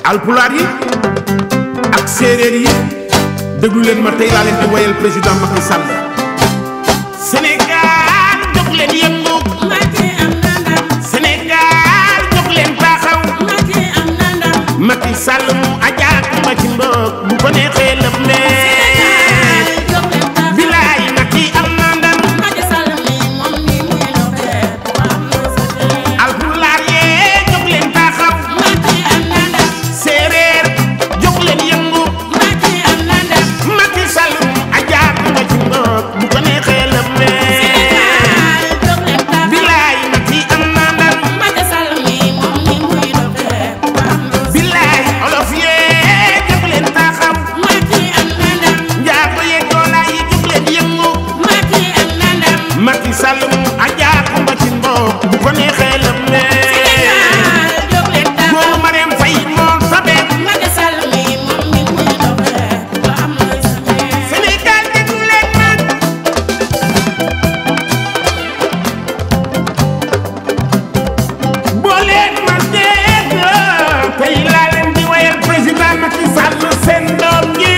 alpulaar yi ak séeréer yi déglu leen ma tey laa leen di woyal président Macky Sall. Sénégal jóg leen yëngu. Macky am na ndam. Sénégal jóg leen taxaw. Macky am na ndam. Macky Sall mu ajaak ma ci mbokk bu ko neexee lëf Sénégal jóg leen taxaw. bilaay Macky am na ndam. Macky Sall mi moom mi muy doxee bu am lu sa dee. alpulaar yee jóg leen taxaw. Macky am na ndam. séeréer jóg leen yëngu. Macky am na ndam. Macky Sall mu ajaak ma ci mbokk bu ko neexee lëf Sénégal jóg leen taxaw. bilaay Macky am na ndam. Macky Sall mi moom mi muy doxee bu am lu sa dee. bilaay olof yee jóg leen taxaw. Macky am na ndam. njaago yee joolaa yi jóg leen yëngu. Macky am na ndam. Macky Sall mu ajaak ma ci mbokk bu ko neexee lëf Sénégal jóg leen taxaw. góoru Marème Faye moom sabeem. Macky Sall mi moom mi muy doxee bu am lu sa dee. Sénégal déglu leen man. boo leen ma dégg tey laa leen di woyal président Macky Sall seen doom ji.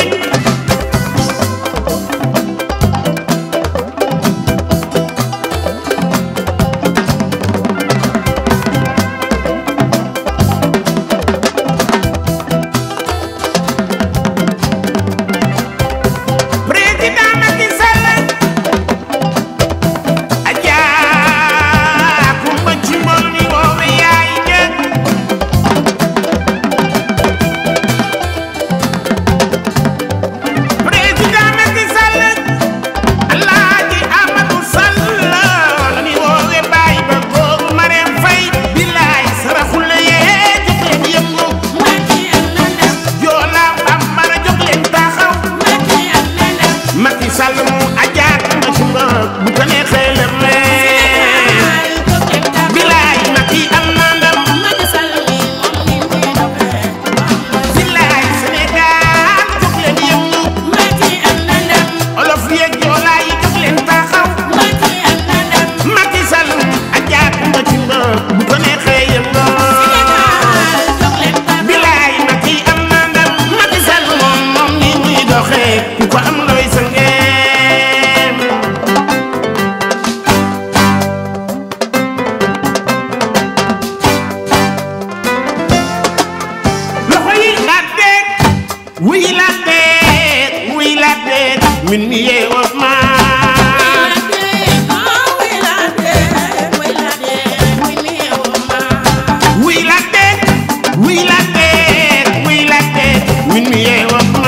président Macky Sall Adja kumba ci mbol mi woowe yaay jëg président Macky Sall Alaaji Amadou Sall la mi woowe baay ba góoru Marème Faye bilaay saraxule yee jóg leen yëngu. Macky am na ndam. Joola Bambara jóg leen taxaw. Macky am na ndam. Macky Sall mu ajaak ma ci mbokk bu ko neexee lëf Sénégal jóg leen taxaw. bilaay Macky am na ndam. Macky Sall mi moom mi muy doxee bu am lu sa dee. bilaay Sénégal jóg leen yëngu. Macky am na ndam. olof yeeg joolaa yi jóg leen taxaw. Macky am na ndam. Macky Sall mu ajaak ma ci mbokk bu ko neexee yëngu. Sénégal jóg leen taxaw. bilaay Macky am na ndam. Macky Sall moom ni muy doxee ku ko am looy sa ngeen. loxo yi la dégg wuy la dégg wuy la dégg min mi yeewoo ma. wuy la dégg wuy la dégg wuy la dégg min mi yeewoo ma.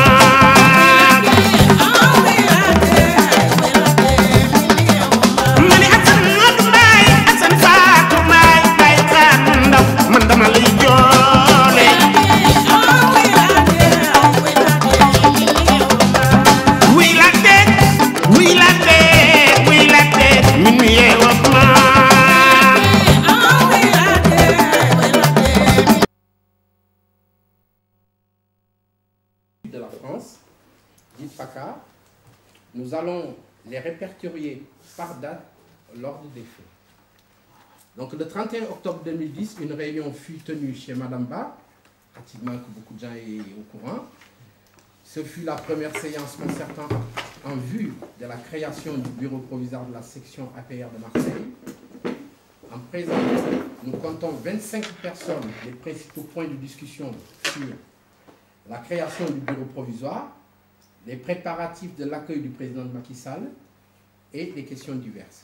ma ne Assane Modou Mbaye Assane Fatou Mbaye Mbaye Fatou Ndaw man dama lay joole. wuy la dégg wuy la dégg wuy la dégg min mi yeewoo ma. de la France, dit PACA, nous allons les répertorier par date l'ordre des faits. Donc le 31 octobre 2010, une réunion fut tenue chez Madame Ba, pratiquement que beaucoup de gens est au courant. Ce fut la première séance concertant en vue de la création du bureau provisoire de la section APR de Marseille. En présence, nous comptons 25 personnes. Les principaux points de discussion sur la création du bureau provisoire, les préparatifs de l'accueil du président Macky Sall et des questions diverses.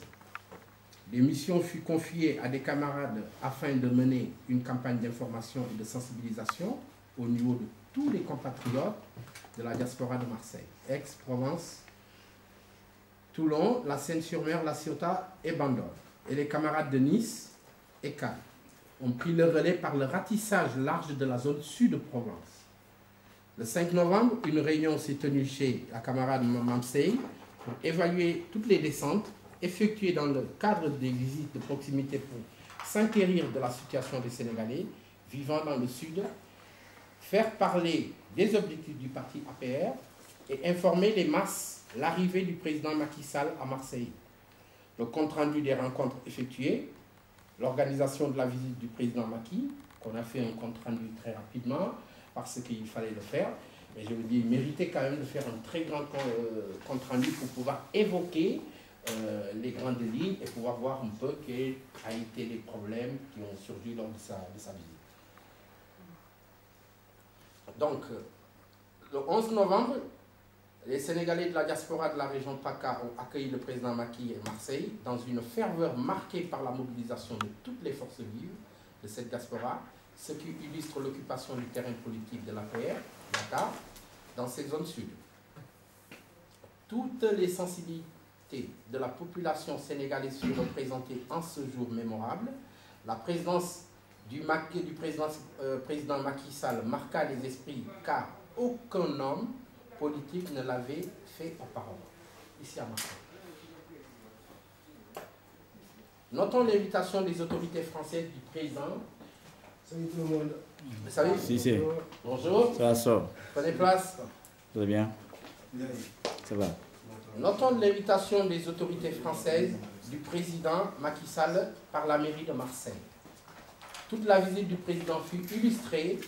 Des missions furent confiées à des camarades afin de mener une campagne d'information et de sensibilisation au niveau de tous les compatriotes de la diaspora de Marseille, Aix-Provence, Toulon, la Seine-sur-Mer, La Ciotat et Bandol. Et les camarades de Nice et Cannes ont pris le relais par le ratissage large de la zone sud de Provence. Le 5 novembre, une réunion s'est tenue chez la camarade Mamsey pour évaluer toutes les descentes effectuées dans le cadre des visites de proximité pour s'inquérir de la situation des Sénégalais vivant dans le sud, faire parler des objectifs du parti APR et informer les masses l'arrivée du président Macky Sall à Marseille. Le compte-rendu des rencontres effectuées, l'organisation de la visite du président Macky, qu'on a fait un compte-rendu très rapidement, parce qu'il fallait le faire. Mais je vous dis, il méritait quand même de faire un très grand compte rendu pour pouvoir évoquer les grandes lignes et pouvoir voir un peu quels ont été les problèmes qui ont surgi lors de sa visite. Donc, le 11 novembre, les Sénégalais de la diaspora de la région PACA ont accueilli le président Macky à Marseille dans une ferveur marquée par la mobilisation de toutes les forces vives de cette diaspora, ce qui illustre l'occupation du terrain politique de l'APR, Dakar, dans cette zone sud. Toutes les sensibilités de la population sénégalaise furent représentées en ce jour mémorable. La présence du président Macky Sall marqua les esprits car aucun homme politique ne l'avait fait auparavant, ici à Marseille. Notons l'invitation des autorités françaises du président. Salut tout le monde. Salut. Si, si. Bonjour. Ça sort. Prenez place. Très bien. Bien. Ça va. Notons l'invitation des autorités françaises du président Macky Sall par la mairie de Marseille. Toute la visite du président fut illustrée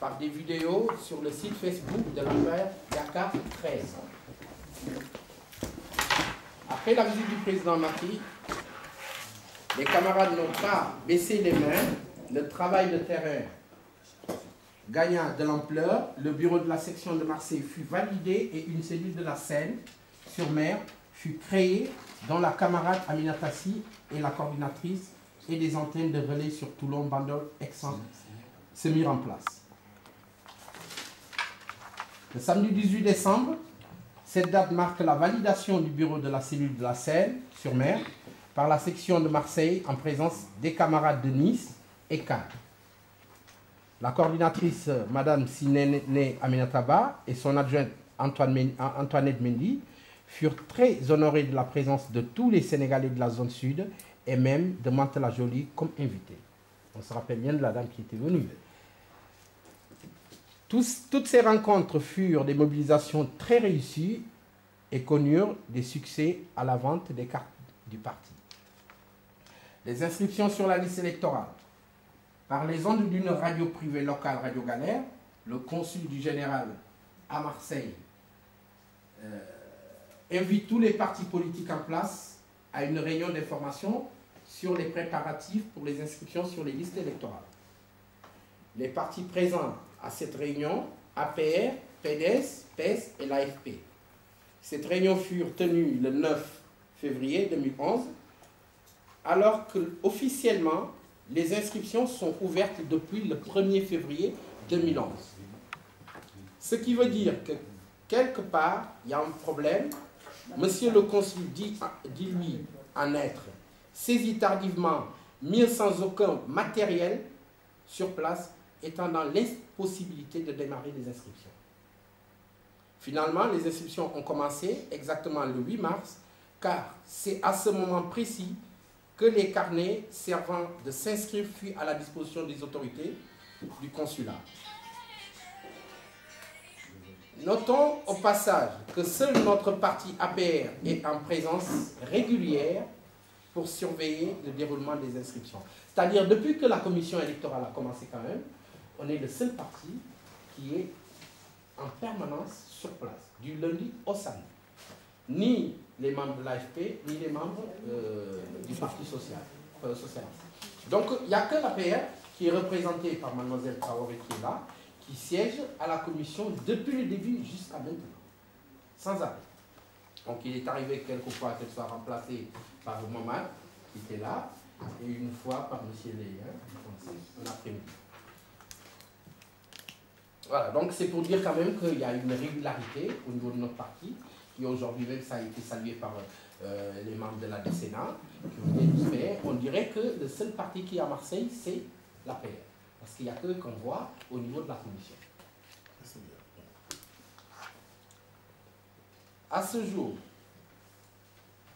par des vidéos sur le site Facebook de l'affaire Dakar 13. Après la visite du président Macky, les camarades n'ont pas baissé les mains. Le travail de terrain gagna de l'ampleur. Le bureau de la section de Marseille fut validé et une cellule de la Seine-sur-Mer fut créée dont la camarade Aminata Sy est la coordinatrice et des antennes de relais sur Toulon, Bandol, Aix-en se mirent en place. Le samedi 18 décembre, cette date marque la validation du bureau de la cellule de la Seine-sur-Mer par la section de Marseille en présence des camarades de Nice et Cannes. La coordinatrice, Mme Sinene Aminataba, et son adjointe Antoinette Mendy furent très honorés de la présence de tous les Sénégalais de la zone sud et même de Mantes-la-Jolie comme invités. On se rappelle bien de la dame qui était venue. Toutes ces rencontres furent des mobilisations très réussies et connurent des succès à la vente des cartes du parti. Les inscriptions sur la liste électorale. Par les ondes d'une radio privée locale, Radio Galère, le consul du général à Marseille invite tous les partis politiques en place à une réunion d'information sur les préparatifs pour les inscriptions sur les listes électorales. Les partis présents à cette réunion, APR, PDS, PES et l'AFP. Cette réunion fut tenue le 9 février 2011, alors que officiellement, les inscriptions sont ouvertes depuis le 1er février 2011. Ce qui veut dire que quelque part, il y a un problème. Monsieur le consul dit lui en être saisi tardivement, mis sans aucun matériel sur place, étant dans l'impossibilité de démarrer les inscriptions. Finalement, les inscriptions ont commencé exactement le 8 mars, car c'est à ce moment précis que les carnets servant de s'inscrire furent à la disposition des autorités du consulat. Notons au passage que seul notre parti APR est en présence régulière pour surveiller le déroulement des inscriptions. C'est-à-dire, depuis que la commission électorale a commencé quand même, on est le seul parti qui est en permanence sur place, du lundi au samedi. Ni les membres de l'AFP, ni les membres du Parti socialiste. Donc, il n'y a que l'APR qui est représentée par Mademoiselle Traoré qui est là, qui siège à la commission depuis le début jusqu'à maintenant, sans arrêt. Donc, il est arrivé quelquefois qu'elle soit remplacée par Momad, qui était là, et une fois par M. Léa, en après-midi. Voilà, donc c'est pour dire quand même qu'il y a une régularité au niveau de notre parti, qui aujourd'hui même ça a été salué par les membres de la décennat, qui ont été tous faits. On dirait que le seul parti qui est à Marseille, c'est l'APR. Parce qu'il n'y a que qu'on voit au niveau de la commission. À ce jour,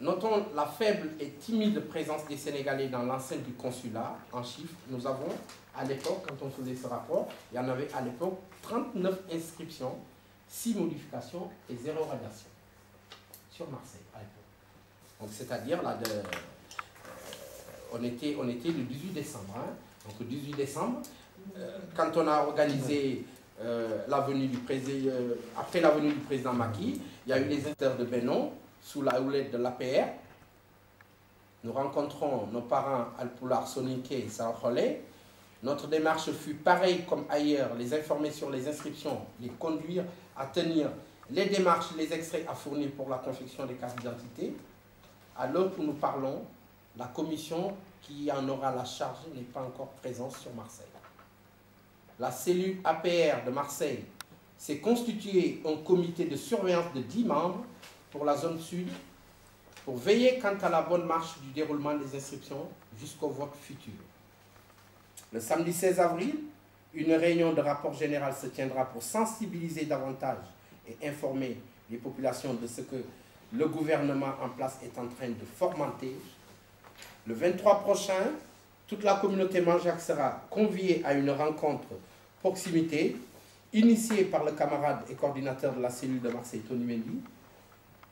notons la faible et timide présence des Sénégalais dans l'enceinte du consulat. En chiffres, nous avons, à l'époque, quand on faisait ce rapport, il y en avait à l'époque 39 inscriptions, 6 modifications et 0 radiation sur Marseille à l'époque. Donc c'est-à-dire, là, on était le 18 décembre. Hein. Donc le 18 décembre, quand on a organisé après la venue du président Macky, il y a eu les acteurs de Bénon, sous la houlette de l'APR. Nous rencontrons nos parents Alpulaar, Soninké et Saraxolé. Notre démarche fut pareille comme ailleurs, les informer sur les inscriptions, les conduire à tenir les démarches, les extraits à fournir pour la confection des cartes d'identité. À l'heure où nous parlons, la commission qui en aura la charge n'est pas encore présente sur Marseille. La cellule APR de Marseille s'est constituée en comité de surveillance de 10 membres pour la zone sud, pour veiller quant à la bonne marche du déroulement des inscriptions jusqu'au vote futur. Le samedi 16 avril, une réunion de rapport général se tiendra pour sensibiliser davantage et informer les populations de ce que le gouvernement en place est en train de fomenter. Le 23 prochain, toute la communauté Manjac sera conviée à une rencontre proximité initiée par le camarade et coordinateur de la cellule de Marseille, Tony Mendy.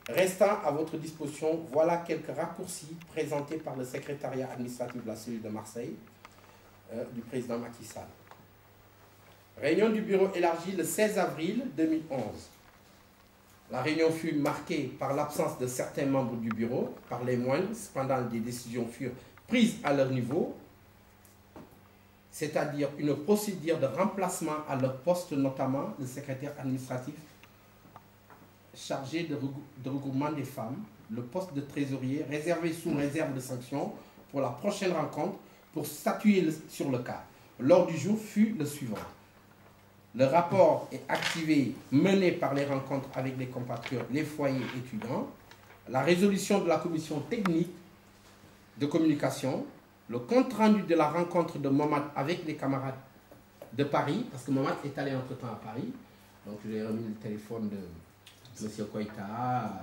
Restant à votre disposition, voilà quelques raccourcis présentés par le secrétariat administratif de la cellule de Marseille du président Macky Sall. Réunion du bureau élargi le 16 avril 2011. La réunion fut marquée par l'absence de certains membres du bureau, par les moindres, cependant des décisions furent prises à leur niveau, c'est-à-dire une procédure de remplacement à leur poste, notamment le secrétaire administratif chargé de regroupement des femmes, le poste de trésorier réservé sous réserve de sanctions pour la prochaine rencontre pour statuer sur le cas. L'ordre du jour fut le suivant. Le rapport est activé, mené par les rencontres avec les compatriotes, les foyers étudiants, la résolution de la commission technique de communication, le compte-rendu de la rencontre de Momad avec les camarades de Paris, parce que Momad est allé entre-temps à Paris, donc j'ai remis le téléphone de M. Koïta,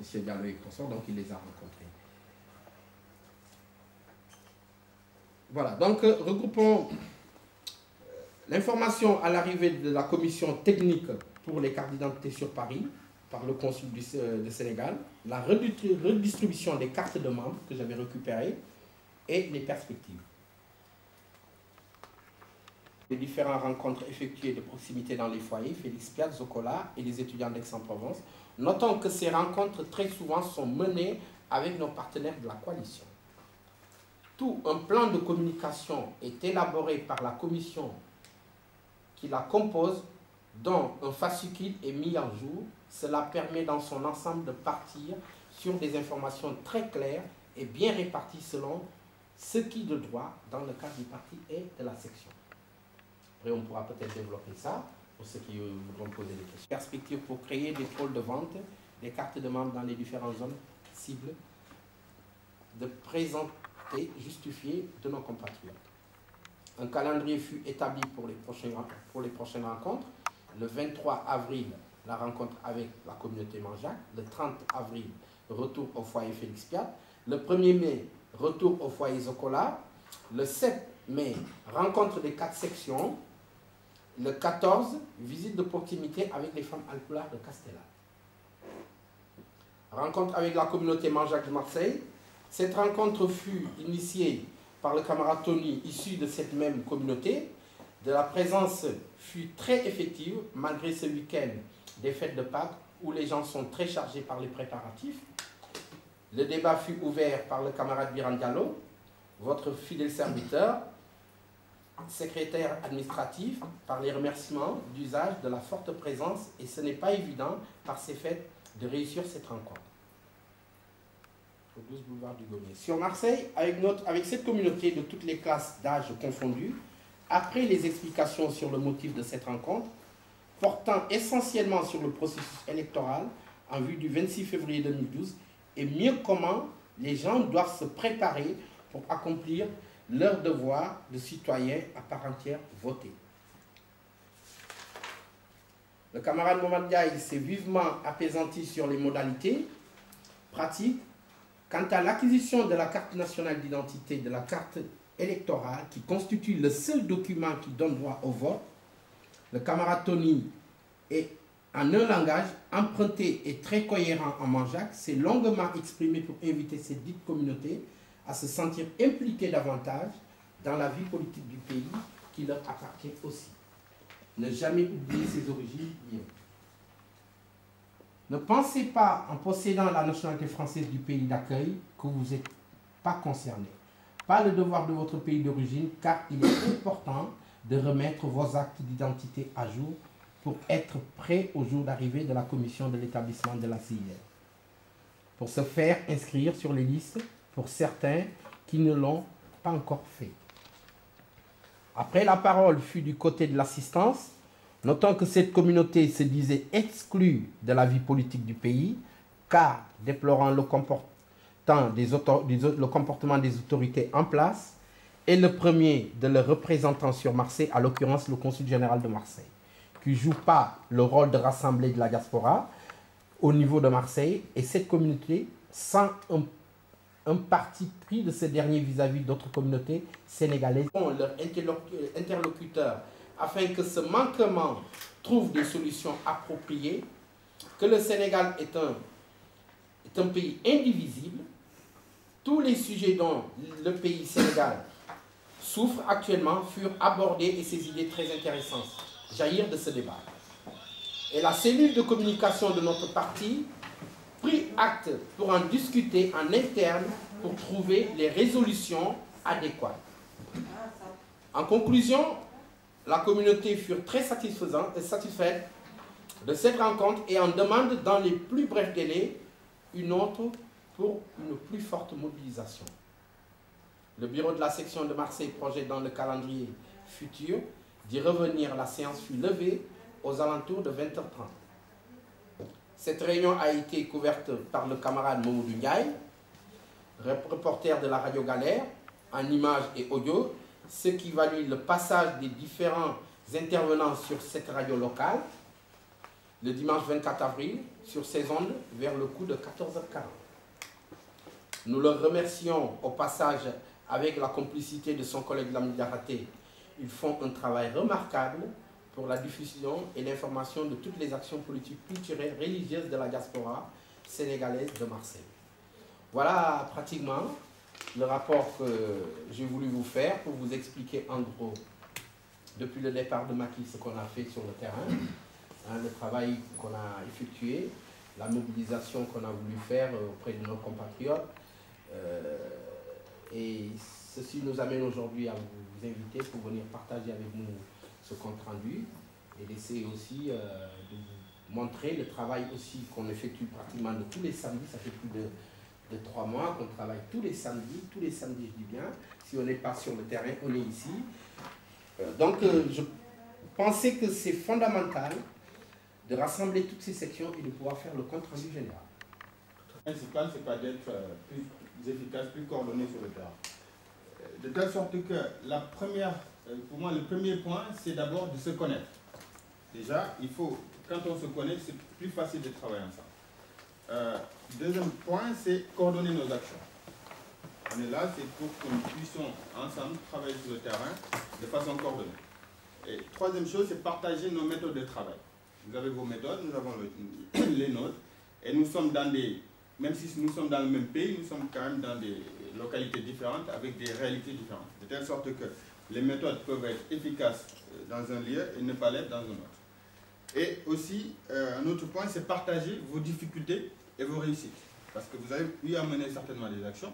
M. Diallo et consorts, donc il les a rencontrés. Voilà, donc regroupons l'information à l'arrivée de la commission technique pour les cartes d'identité sur Paris, par le consul du Sénégal, la redistribution des cartes de membres que j'avais récupérées et les perspectives. Les différentes rencontres effectuées de proximité dans les foyers, Félix Piat, Zocola et les étudiants d'Aix-en-Provence. Notons que ces rencontres très souvent sont menées avec nos partenaires de la coalition. Tout un plan de communication est élaboré par la commission qui la compose, dont un fascicule est mis en jour. Cela permet dans son ensemble de partir sur des informations très claires et bien réparties selon ce qui de droit dans le cadre du parti et de la section. Après, on pourra peut-être développer ça pour ceux qui voudront poser des questions. Perspective pour créer des pôles de vente, des cartes de membres dans les différentes zones cibles, de présenter, justifier de nos compatriotes. Un calendrier fut établi pour les prochaines rencontres. Le 23 avril, la rencontre avec la communauté Manjac. Le 30 avril, retour au foyer Félix Piat. Le 1er mai, retour au foyer Zocola. Le 7 mai, rencontre des 4 sections. Le 14, visite de proximité avec les femmes Alpulaar de Castella. Rencontre avec la communauté Manjac de Marseille. Cette rencontre fut initiée par le camarade Tony, issu de cette même communauté. De la présence fut très effective, malgré ce week-end des fêtes de Pâques, où les gens sont très chargés par les préparatifs. Le débat fut ouvert par le camarade Biran Diallo, votre fidèle serviteur, secrétaire administratif, par les remerciements d'usage de la forte présence, et ce n'est pas évident par ces fêtes de réussir cette rencontre. Au 12 boulevard du Gommier. Sur Marseille, avec cette communauté de toutes les classes d'âge confondues, après les explications sur le motif de cette rencontre, portant essentiellement sur le processus électoral en vue du 26 février 2012, et mieux comment les gens doivent se préparer pour accomplir leur devoir de citoyen à part entière voter. Le camarade Momad Diaye s'est vivement apaisanti sur les modalités pratiques. Quant à l'acquisition de la carte nationale d'identité, de la carte électorale, qui constitue le seul document qui donne droit au vote, le camarade Tony est en un langage emprunté et très cohérent en Manjac, s'est longuement exprimé pour inviter cette dite communauté à se sentir impliquée davantage dans la vie politique du pays qui leur appartient aussi. Ne jamais oublier ses origines. Ne pensez pas, en possédant la nationalité française du pays d'accueil, que vous n'êtes pas concerné. Pas le devoir de votre pays d'origine, car il est important de remettre vos actes d'identité à jour pour être prêt au jour d'arrivée de la commission de l'établissement de la CIR. Pour se faire inscrire sur les listes pour certains qui ne l'ont pas encore fait. Après, la parole fut du côté de l'assistance, notant que cette communauté se disait exclue de la vie politique du pays, car déplorant le comportement des autorités en place, et le premier de leurs représentants sur Marseille, à l'occurrence le consul général de Marseille, qui ne joue pas le rôle de rassembler de la diaspora au niveau de Marseille, et cette communauté, sans un parti pris de ces derniers vis-à-vis d'autres communautés sénégalaises, leurs interlocuteurs, afin que ce manquement trouve des solutions appropriées, que le Sénégal est un pays indivisible. Tous les sujets dont le pays Sénégal souffre actuellement furent abordés et ces idées très intéressantes jaillirent de ce débat. Et la cellule de communication de notre parti prit acte pour en discuter en interne pour trouver les résolutions adéquates. En conclusion, la communauté fut très satisfaite de cette rencontre et en demande dans les plus brefs délais une autre pour une plus forte mobilisation. Le bureau de la section de Marseille projette dans le calendrier futur d'y revenir. La séance fut levée aux alentours de 20h30. Cette réunion a été couverte par le camarade Mamoudou Ndiaye, reporter de la radio Galère, en images et audio, ce qui valut le passage des différents intervenants sur cette radio locale le dimanche 24 avril sur ces ondes vers le coup de 14h40. Nous le remercions au passage avec la complicité de son collègue Lamine Diakhaté. Ils font un travail remarquable pour la diffusion et l'information de toutes les actions politiques, culturelles, religieuses de la diaspora sénégalaise de Marseille. Voilà pratiquement le rapport que j'ai voulu vous faire pour vous expliquer en gros, depuis le départ de Macky, ce qu'on a fait sur le terrain, le travail qu'on a effectué, la mobilisation qu'on a voulu faire auprès de nos compatriotes. Et ceci nous amène aujourd'hui à vous inviter pour venir partager avec nous ce compte rendu et d'essayer aussi de vous montrer le travail aussi qu'on effectue pratiquement de tous les samedis. Ça fait plus de 3 mois qu'on travaille tous les samedis je dis bien. Si on n'est pas sur le terrain, on est ici. Donc je pensais que c'est fondamental de rassembler toutes ces sections et de pouvoir faire le compte rendu général. Le principal, c'est pas d'être plus efficace, plus coordonné sur le terrain. De telle sorte que la première, pour moi, le premier point, c'est d'abord de se connaître. Déjà, il faut, quand on se connaît, c'est plus facile de travailler ensemble. Deuxième point, c'est coordonner nos actions. On est là, c'est pour que nous puissions ensemble travailler sur le terrain de façon coordonnée. Et troisième chose, c'est partager nos méthodes de travail. Vous avez vos méthodes, nous avons les nôtres, et nous sommes dans des, même si nous sommes dans le même pays, nous sommes quand même dans des localités différentes, avec des réalités différentes. De telle sorte que les méthodes peuvent être efficaces dans un lieu et ne pas l'être dans un autre. Et aussi, un autre point, c'est partager vos difficultés et vos réussites. Parce que vous avez eu à mener certainement des actions,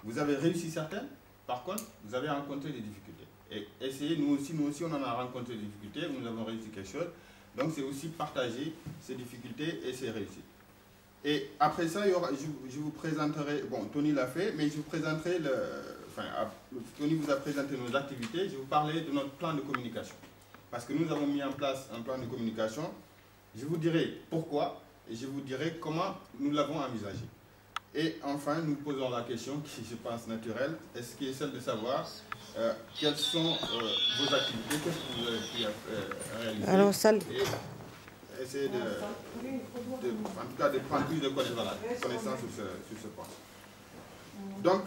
vous avez réussi certaines, par contre, vous avez rencontré des difficultés. Et essayez, nous aussi, on en a rencontré des difficultés, nous avons réussi quelque chose. Donc c'est aussi partager ces difficultés et ces réussites. Et après ça, je vous présenterai, bon, Tony l'a fait, mais je vous présenterai, Tony vous a présenté nos activités, je vais vous parler de notre plan de communication. Parce que nous avons mis en place un plan de communication, je vous dirai pourquoi, et je vous dirai comment nous l'avons envisagé. Et enfin, nous posons la question qui, je pense, naturelle, est-ce qui est celle de savoir quelles sont vos activités, qu'est-ce que vous avez pu réaliser. Alors, et essayer en tout cas de prendre plus de connaissances sur ce point. Donc,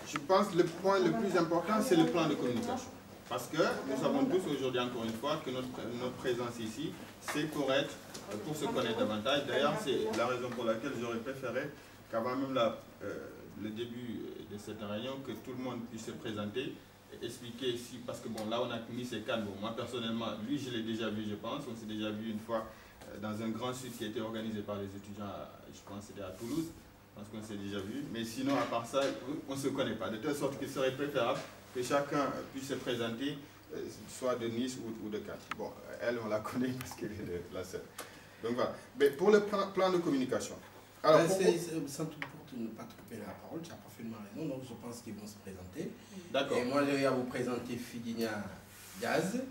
je pense que le point le plus important, c'est le plan de communication. Parce que nous savons tous aujourd'hui, encore une fois, que notre présence ici, c'est pour se connaître davantage. D'ailleurs, c'est la raison pour laquelle j'aurais préféré qu'avant même le début de cette réunion, que tout le monde puisse se présenter expliquer si, parce que bon, là on a mis ces cadres. Bon, moi personnellement, lui je l'ai déjà vu, je pense. On s'est déjà vu une fois dans un grand sud qui a été organisé par les étudiants, je pense que c'était à Toulouse. Je pense qu'on s'est déjà vu. Mais sinon, à part ça, on ne se connaît pas. De telle sorte qu'il serait préférable que chacun puisse se présenter, soit de Nice ou de Cannes. Bon, elle, on la connaît parce qu'elle est de la scène. Donc voilà. Mais pour le plan de communication. Alors, sans tout pour ne pas te couper la parole, tu as parfaitement raison, donc je pense qu'ils vont se présenter. D'accord. Et moi, je vais vous présenter Fidinia Diaz,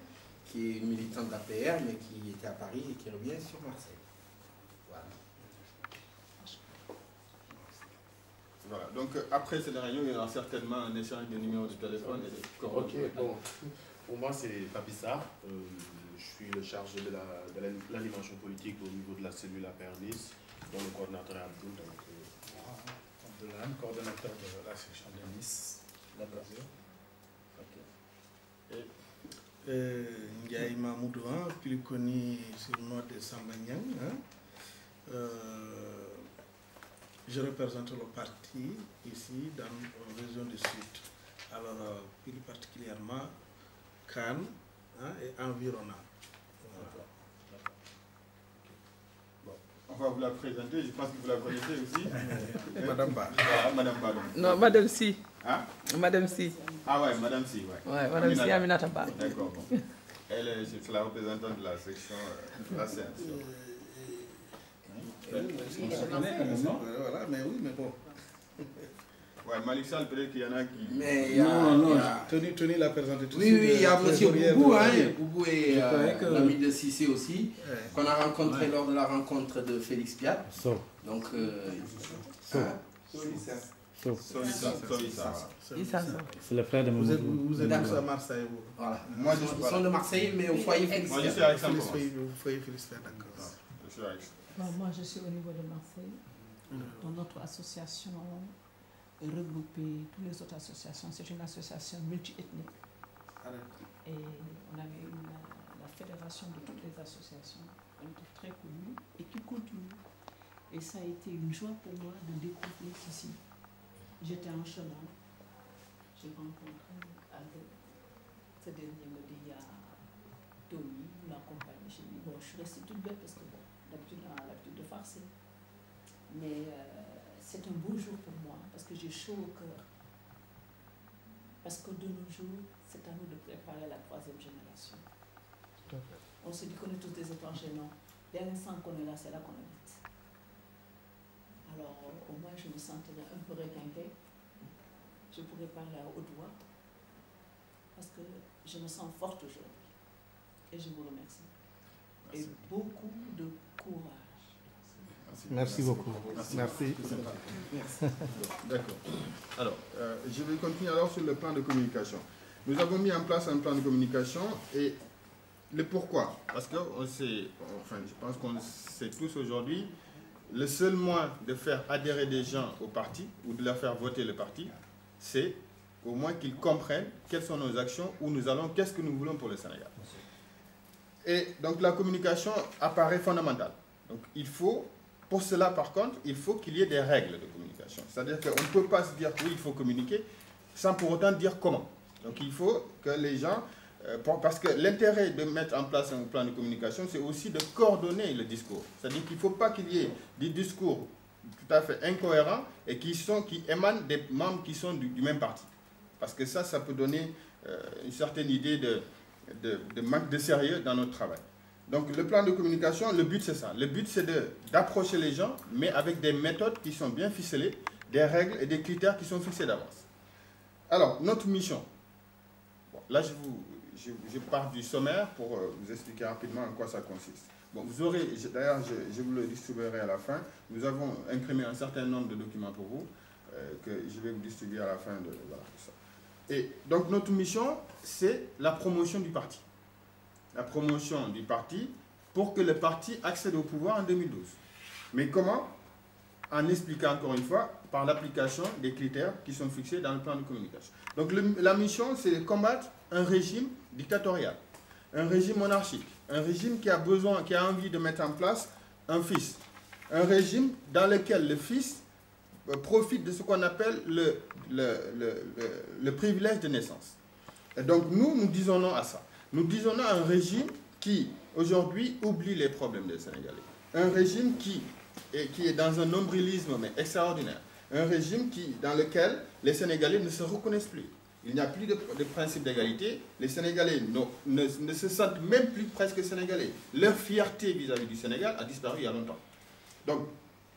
qui est militante d'APR, mais qui était à Paris et qui revient sur Marseille. Voilà. Voilà. Donc après cette réunion, il y aura certainement un échange de numéros de téléphone et de coordonnées. Ok, bon. Pour moi, c'est Papissa. Je suis le chargé de l'animation politique au niveau de la cellule APR Nice, dont le coordinateur est Abdou. Abdoulaye, coordonnateur de la section de Nice. D'accord. Ndiaye Mamoudou, plus connu sous le nom de Samba Niang. Je représente le parti ici dans la région du Sud. Alors, plus particulièrement Cannes et environnant. On va vous la présenter, je pense que vous la connaissez aussi. Madame Ba. Ah, Madame Ba. Non, Madame Si. Hein? Madame Si. Ah ouais, Madame Si, ouais. Ouais, Madame Si Aminata Ba. D'accord, bon. Elle est c'est la représentante de la section de la scène. Voilà, mais oui, mais bon. Ouais, Malik Sall, peut-être qu'il y en a qui... Mais il y a, Non, il y a- Tony l'a présenté tout de Oui, suite. oui, il y a M. Boubou, hein. Boubou est Je croyais que- l'ami de Cissé aussi, Ouais. qu'on a rencontré lors de la rencontre de Félix Piat. Donc, Solissa. Issa. C'est le frère de Vous êtes, Mamadou. vous êtes D'accord. tous à Marseille, vous. voilà. Moi, je Ils suis sont pas de Marseille, mais au foyer Félix Moi, je Piat. suis avec Félix, Saint-Laurent. vous voyez Félix, d'accord. Je suis avec... Moi, je suis au niveau de Marseille. Dans notre association, regrouper toutes les autres associations. C'est une association multi-ethnique. Et on avait la fédération de toutes les associations. On était très connus et qui continue. Et ça a été une joie pour moi de découvrir ceci. J'étais en chemin. J'ai rencontré avec ce dernier me dit, il y a Tony, l'accompagne chez lui. Bon, je suis restée toute bête parce que bon, d'habitude, on a l'habitude de farcer. Mais c'est un beau jour pour moi parce que j'ai chaud au cœur. Parce que de nos jours, c'est à nous de préparer la troisième génération. On se dit qu'on est tous des étrangers, non. Dès l'instant qu'on est là, c'est là qu'on habite. Alors, au moins, je me sentirais un peu requinquée. Je pourrais parler à haute voix. Parce que je me sens forte aujourd'hui. Et je vous remercie. Et beaucoup de courage. Merci beaucoup. Merci. D'accord. Alors, je vais continuer alors sur le plan de communication. Nous avons mis en place un plan de communication et le pourquoi. Parce que on sait, enfin, je pense qu'on sait tous aujourd'hui, le seul moyen de faire adhérer des gens au parti ou de leur faire voter le parti, c'est au moins qu'ils comprennent quelles sont nos actions, où nous allons, qu'est-ce que nous voulons pour le Sénégal. Et donc la communication apparaît fondamentale. Donc il faut, pour cela par contre, il faut qu'il y ait des règles de communication. C'est-à-dire qu'on ne peut pas se dire oui, il faut communiquer sans pour autant dire comment. Donc il faut que les gens, parce que l'intérêt de mettre en place un plan de communication, c'est aussi de coordonner le discours. C'est-à-dire qu'il ne faut pas qu'il y ait des discours tout à fait incohérents et qui émanent des membres qui sont du même parti. Parce que ça peut donner une certaine idée de manque de sérieux dans notre travail. Donc le plan de communication, le but c'est ça. Le but c'est d'approcher les gens, mais avec des méthodes qui sont bien ficelées, des règles et des critères qui sont fixés d'avance. Alors, notre mission. Bon, là, je pars du sommaire pour vous expliquer rapidement en quoi ça consiste. Bon, vous aurez, d'ailleurs, je vous le distribuerai à la fin. Nous avons imprimé un certain nombre de documents pour vous, que je vais vous distribuer à la fin de voilà, tout ça. Et donc, notre mission, c'est la promotion du parti. La promotion du parti pour que le parti accède au pouvoir en 2012. Mais comment? En expliquant encore une fois, par l'application des critères qui sont fixés dans le plan de communication. Donc la mission, c'est de combattre un régime dictatorial, un régime monarchique, un régime qui a besoin, qui a envie de mettre en place un fils, un régime dans lequel le fils profite de ce qu'on appelle le privilège de naissance. Et donc nous disons non à ça. Nous disons non à un régime qui, aujourd'hui, oublie les problèmes des Sénégalais. Un régime qui est dans un nombrilisme mais extraordinaire. Un régime dans lequel les Sénégalais ne se reconnaissent plus. Il n'y a plus de principe d'égalité. Les Sénégalais ne se sentent même plus presque Sénégalais. Leur fierté vis-à-vis du Sénégal a disparu il y a longtemps. Donc,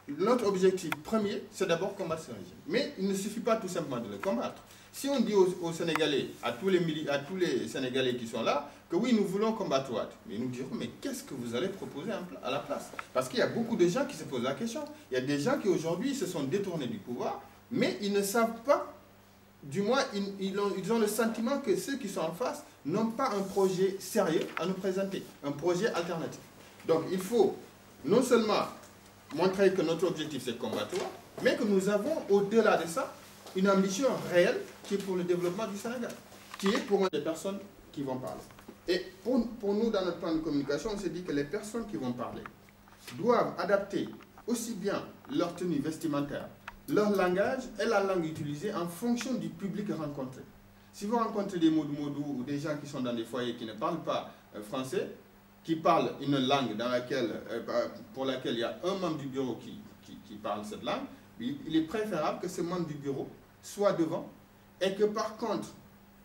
notre objectif premier, c'est d'abord combattre ce régime. Mais il ne suffit pas tout simplement de le combattre. Si on dit aux Sénégalais, à tous les Sénégalais qui sont là, que oui, nous voulons combattre Wade, mais nous dirons, mais qu'est-ce que vous allez proposer à la place? Parce qu'il y a beaucoup de gens qui se posent la question. Il y a des gens qui aujourd'hui se sont détournés du pouvoir, mais ils ne savent pas, du moins, ils ont le sentiment que ceux qui sont en face n'ont pas un projet sérieux à nous présenter, un projet alternatif. Donc il faut non seulement montrer que notre objectif c'est de combattre Wade, mais que nous avons au-delà de ça, une ambition réelle qui est pour le développement du Sénégal, qui est pour les personnes qui vont parler. Et pour nous, dans notre plan de communication, on s'est dit que les personnes qui vont parler doivent adapter aussi bien leur tenue vestimentaire, leur langage et la langue utilisée en fonction du public rencontré. Si vous rencontrez des modou-modou ou des gens qui sont dans des foyers qui ne parlent pas français, qui parlent une langue pour laquelle il y a un membre du bureau qui parle cette langue, il est préférable que ce membre du bureau soit devant et que par contre,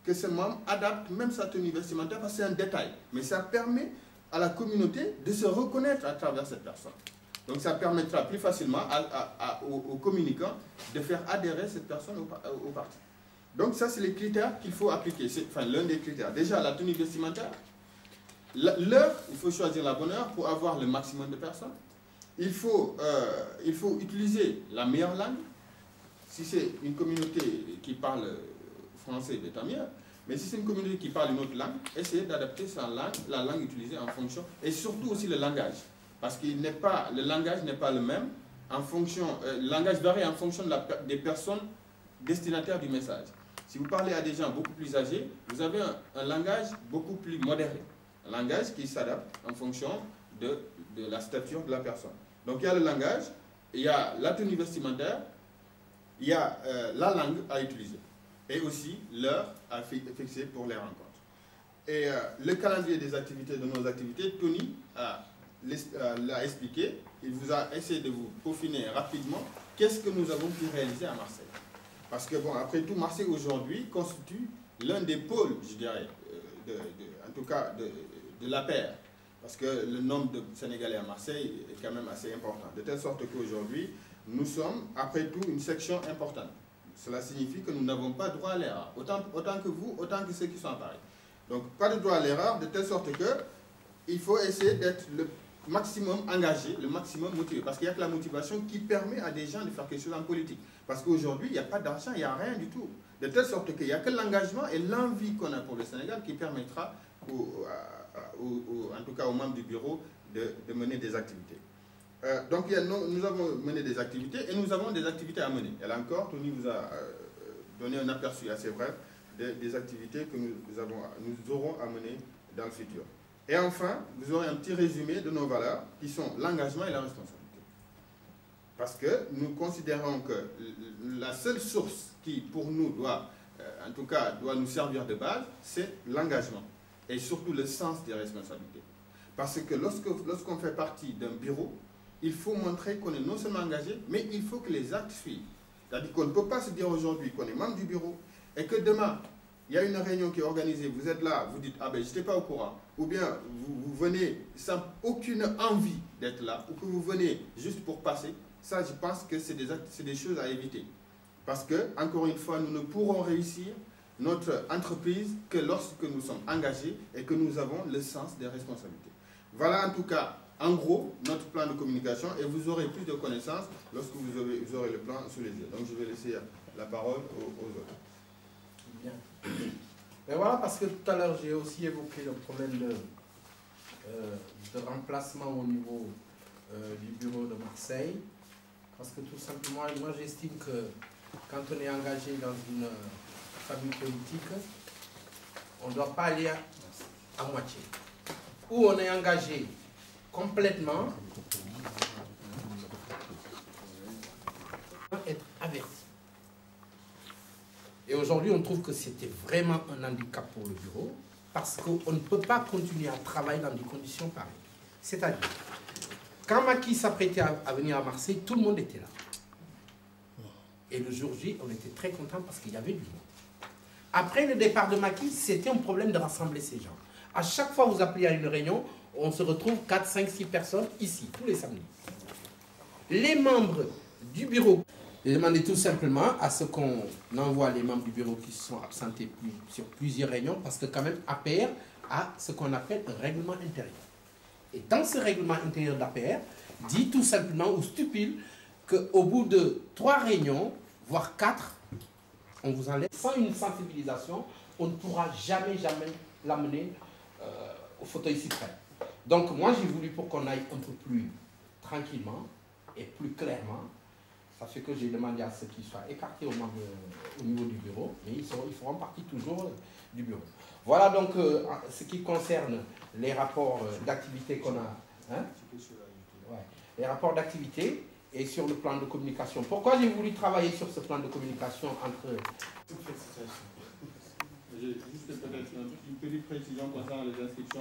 que ce membre adapte même sa tenue vestimentaire parce que c'est un détail. Mais ça permet à la communauté de se reconnaître à travers cette personne. Donc ça permettra plus facilement aux communicants de faire adhérer cette personne au parti. Donc ça, c'est les critères qu'il faut appliquer. Enfin, l'un des critères. Déjà, la tenue vestimentaire. L'heure, il faut choisir la bonne heure pour avoir le maximum de personnes. Il faut utiliser la meilleure langue. Si c'est une communauté qui parle français, tant mieux. Mais si c'est une communauté qui parle une autre langue, essayez d'adapter sa langue, la langue utilisée en fonction, et surtout aussi le langage. Parce que le langage n'est pas le même en fonction, le langage varie en fonction des personnes destinataires du message. Si vous parlez à des gens beaucoup plus âgés, vous avez un langage beaucoup plus modéré. Un langage qui s'adapte en fonction de la stature de la personne. Donc il y a le langage, il y a la tenue vestimentaire, il y a la langue à utiliser. Et aussi l'heure à fixer pour les rencontres. Et le calendrier des activités, de nos activités, Tony l'a expliqué. Il vous a essayé de vous peaufiner rapidement qu'est-ce que nous avons pu réaliser à Marseille. Parce que, bon, après tout, Marseille aujourd'hui constitue l'un des pôles, je dirais, en tout cas de la paire. Parce que le nombre de Sénégalais à Marseille est quand même assez important. De telle sorte qu'aujourd'hui, nous sommes, après tout, une section importante. Cela signifie que nous n'avons pas droit à l'erreur, autant que vous, autant que ceux qui sont à Paris. Donc, pas de droit à l'erreur, de telle sorte qu'il faut essayer d'être le maximum engagé, le maximum motivé. Parce qu'il n'y a que la motivation qui permet à des gens de faire quelque chose en politique. Parce qu'aujourd'hui, il n'y a pas d'argent, il n'y a rien du tout. De telle sorte qu'il n'y a que l'engagement et l'envie qu'on a pour le Sénégal qui permettra, en tout cas aux membres du bureau, de mener des activités. Donc nous avons mené des activités et nous avons des activités à mener. Et là encore, Tony vous a donné un aperçu assez bref des activités que nous aurons à mener dans le futur. Et enfin, vous aurez un petit résumé de nos valeurs qui sont l'engagement et la responsabilité. Parce que nous considérons que la seule source qui, pour nous, doit nous servir de base, c'est l'engagement et surtout le sens des responsabilités. Parce que lorsqu'on fait partie d'un bureau, il faut montrer qu'on est non seulement engagé, mais il faut que les actes suivent. C'est-à-dire qu'on ne peut pas se dire aujourd'hui qu'on est membre du bureau et que demain, il y a une réunion qui est organisée, vous êtes là, vous dites « Ah ben, je n'étais pas au courant ». Ou bien vous venez sans aucune envie d'être là, ou que vous venez juste pour passer. Ça, je pense que c'est des choses à éviter. Parce que, encore une fois, nous ne pourrons réussir notre entreprise que lorsque nous sommes engagés et que nous avons le sens des responsabilités. Voilà en tout cas, en gros, notre plan de communication et vous aurez plus de connaissances lorsque vous aurez le plan sous les yeux. Donc je vais laisser la parole aux autres. Bien. Mais voilà, parce que tout à l'heure j'ai aussi évoqué le problème de remplacement au niveau du bureau de Marseille. Parce que tout simplement, moi j'estime que quand on est engagé dans une famille politique, on ne doit pas aller à moitié. Ou on est engagé complètement, être averti. Et aujourd'hui, on trouve que c'était vraiment un handicap pour le bureau parce qu'on ne peut pas continuer à travailler dans des conditions pareilles. C'est-à-dire, quand Macky s'apprêtait à venir à Marseille, tout le monde était là. Et le jour J, on était très contents parce qu'il y avait du monde. Après le départ de Macky, c'était un problème de rassembler ces gens. À chaque fois que vous appelez à une réunion, on se retrouve 4, 5, 6 personnes ici, tous les samedis. Les membres du bureau, j'ai demandé tout simplement à ce qu'on envoie les membres du bureau qui se sont absentés sur plusieurs réunions, parce que quand même APR a ce qu'on appelle un règlement intérieur. Et dans ce règlement intérieur d'APR, dit tout simplement ou stipule qu'au bout de 3 réunions, voire 4, on vous enlève. Sans une sensibilisation, on ne pourra jamais l'amener au fauteuil suprême. Donc moi j'ai voulu pour qu'on aille un peu plus tranquillement et plus clairement. Ça fait que j'ai demandé à ceux qui soient écartés au niveau du bureau, mais ils feront partie toujours du bureau. Voilà donc ce qui concerne les rapports d'activité qu'on a. Hein? Ouais. Les rapports d'activité et sur le plan de communication. Pourquoi j'ai voulu travailler sur ce plan de communication entre... Juste peut-être une petite précision concernant les inscriptions.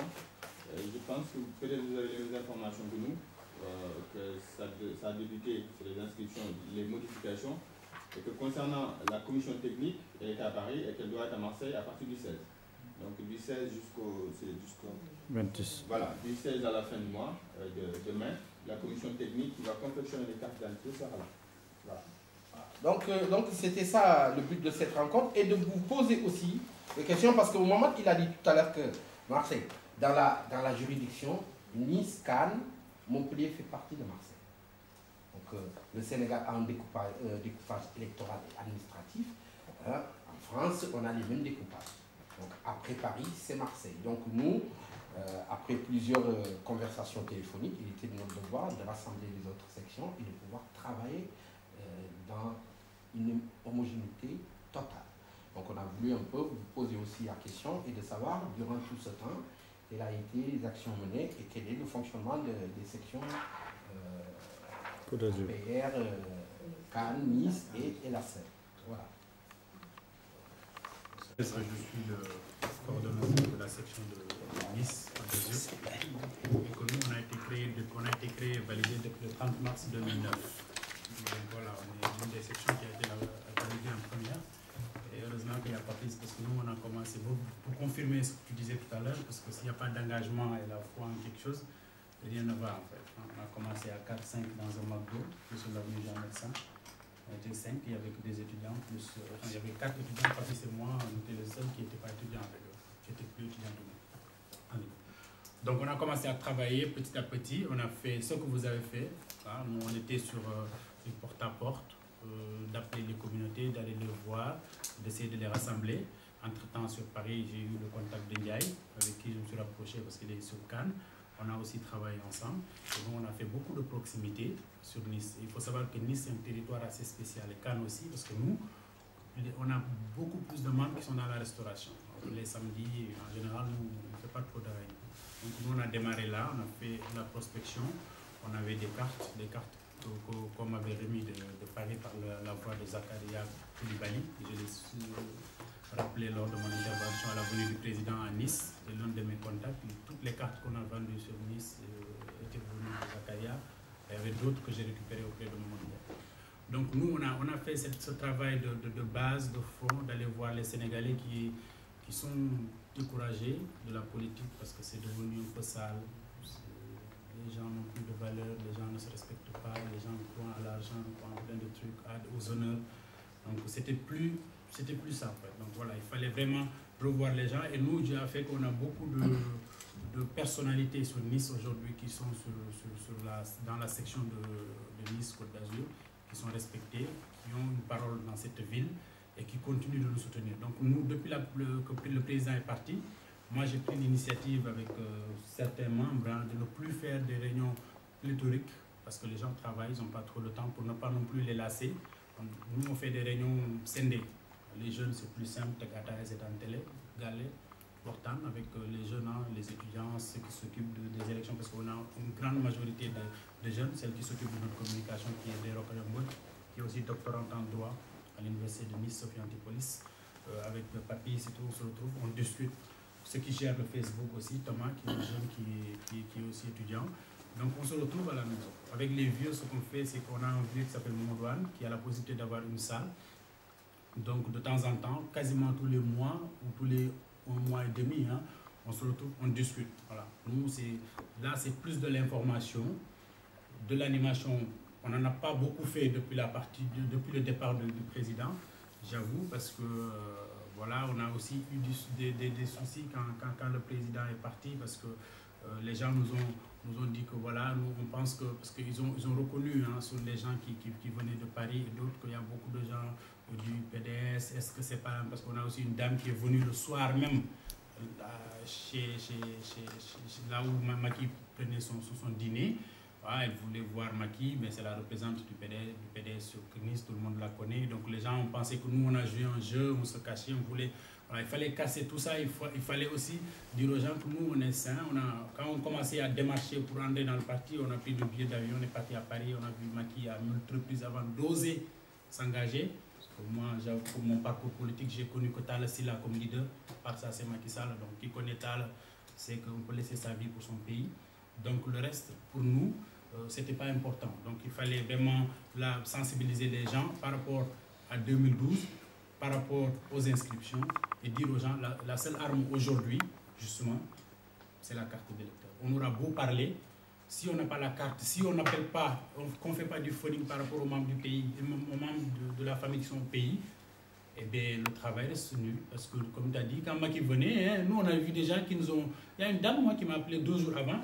Je pense que peut-être vous avez les mêmes informations que nous, que ça a débuté sur les inscriptions, les modifications, et que concernant la commission technique, elle est à Paris et qu'elle doit être à Marseille à partir du 16. Donc du 16 jusqu'au 26. Voilà, du 16 à la fin du mois, demain, la commission technique qui va confectionner les cartes d'identité sera là. Voilà. Donc c'était ça le but de cette rencontre, et de vous poser aussi des questions, parce qu'au moment qu'il a dit tout à l'heure que Marseille, dans la juridiction, Nice, Cannes, Montpellier fait partie de Marseille. Donc le Sénégal a un découpage électoral et administratif. En France, on a les mêmes découpages. Donc après Paris, c'est Marseille. Donc nous, après plusieurs conversations téléphoniques, il était de notre devoir de rassembler les autres sections et de pouvoir travailler dans une homogénéité totale. Donc on a voulu un peu vous poser aussi la question et de savoir, durant tout ce temps, quelles ont été les actions menées et quel est le fonctionnement des sections PR, Cannes, Nice et la Seine. Voilà. Je suis le coordonnateur de la section de Nice à Bézieux. Et que nous, on a été créé et validé depuis le 30 mars 2009. Donc voilà, on est une des sections qui a été validée en première. Et heureusement qu'il y a Patrice, parce que nous, on a commencé pour confirmer ce que tu disais tout à l'heure, parce que s'il n'y a pas d'engagement et la foi en quelque chose, rien ne va en fait. On a commencé à 4-5 dans un McDo, plus on l'avenue Jean Médecin. On était 5, il n'y avait que des étudiants, plus il y avait 4 étudiants, Patrice et moi, on était les seuls qui n'étaient pas étudiants avec eux, qui n'étaient plus étudiants de nous. Donc on a commencé à travailler petit à petit, on a fait ce que vous avez fait. Hein. Nous, on était sur le porte-à-porte, d'appeler les communautés, d'aller les voir, d'essayer de les rassembler. Entre-temps, sur Paris, j'ai eu le contact de Ndiaye, avec qui je me suis rapproché parce qu'il est sur Cannes. On a aussi travaillé ensemble. Et donc, on a fait beaucoup de proximité sur Nice. Il faut savoir que Nice est un territoire assez spécial, et Cannes aussi, parce que nous, on a beaucoup plus de membres qui sont dans la restauration. Donc, les samedis, en général, nous, on ne fait pas trop de réunions. Donc, nous, on a démarré là, on a fait la prospection. On avait des cartes qu'on m'avait remis de Paris par la voix de Zakaria Koulibaly. Je l'ai rappelé lors de mon intervention à la venue du président à Nice. C'est l'un de mes contacts. Toutes les cartes qu'on a vendues sur Nice étaient venues de Zakaria. Il y avait d'autres que j'ai récupérées auprès de mon monde. Donc nous, on a fait ce travail de base, de fond, d'aller voir les Sénégalais qui sont découragés de la politique parce que c'est devenu un peu sale. Les gens n'ont plus de valeur, les gens ne se respectent pas, les gens croient à l'argent, croient à plein de trucs, aux honneurs. Donc c'était plus ça en fait. Donc voilà, il fallait vraiment revoir les gens. Et nous, Dieu a fait qu'on a beaucoup de personnalités sur Nice aujourd'hui qui sont dans la section de Nice Côte d'Azur, qui sont respectés, qui ont une parole dans cette ville et qui continuent de nous soutenir. Donc nous, depuis que le président est parti, moi j'ai pris l'initiative avec certains membres de ne plus faire des réunions pléthoriques parce que les gens travaillent, ils n'ont pas trop de temps pour ne pas non plus les lasser. Nous on fait des réunions scindées. Les jeunes c'est plus simple, Tagata c'est en télé, Galé, Portan avec les jeunes, les étudiants, ceux qui s'occupent des élections parce qu'on a une grande majorité de jeunes, celles qui s'occupent de notre communication qui est des Rocaramboul, qui est aussi doctorante en droit à l'université de Nice, Sophie Antipolis. avec le papier, c'est tout, on se retrouve, on discute. Ceux qui gèrent le Facebook aussi, Thomas, qui est un jeune qui est aussi étudiant. Donc on se retrouve à la maison. Avec les vieux, ce qu'on fait, c'est qu'on a un vieux qui s'appelle Momodouane, qui a la possibilité d'avoir une salle. Donc de temps en temps, quasiment tous les mois ou tous les 1 mois et demi, hein, on se retrouve, on discute. Voilà. Nous, là, c'est plus de l'information, de l'animation. On n'en a pas beaucoup fait depuis le départ du président, j'avoue, parce que voilà, on a aussi eu des soucis quand le président est parti, parce que les gens nous ont dit que voilà, nous on pense que, parce qu'ils ont reconnu hein, sur les gens qui venaient de Paris et d'autres, qu'il y a beaucoup de gens du PDS. Est-ce que c'est pas, parce qu'on a aussi une dame qui est venue le soir même là où Macky prenait son dîner. Voilà, elle voulait voir Macky, mais c'est la représentante du PDS sur Nice, tout le monde la connaît. Donc les gens ont pensé que nous on a joué un jeu, on se cachait, on voulait. Voilà, il fallait casser tout ça, il fallait aussi dire aux gens que nous on est sains. Quand on commençait à démarcher pour entrer dans le parti, on a pris le billet d'avion, on est parti à Paris, on a vu Macky à multiples reprises avant d'oser s'engager. Moi, pour mon parcours politique, j'ai connu que Tala Silla comme leader, par ça c'est Macky Sall. Donc qui connaît Tala, c'est qu'on peut laisser sa vie pour son pays. Donc le reste, pour nous, c'était pas important. Donc il fallait vraiment sensibiliser les gens par rapport à 2012, par rapport aux inscriptions, et dire aux gens, la seule arme aujourd'hui, justement, c'est la carte d'électeur. On aura beau parler, si on n'a pas la carte, si on n'appelle pas, qu'on ne fait pas du phoning par rapport aux membres du pays, aux membres de la famille qui sont au pays, eh bien, le travail reste nul. Parce que, comme tu as dit, quand Macky venait, hein, nous, on a vu des gens qui nous ont... Il y a une dame, moi, qui m'a appelé 2 jours avant.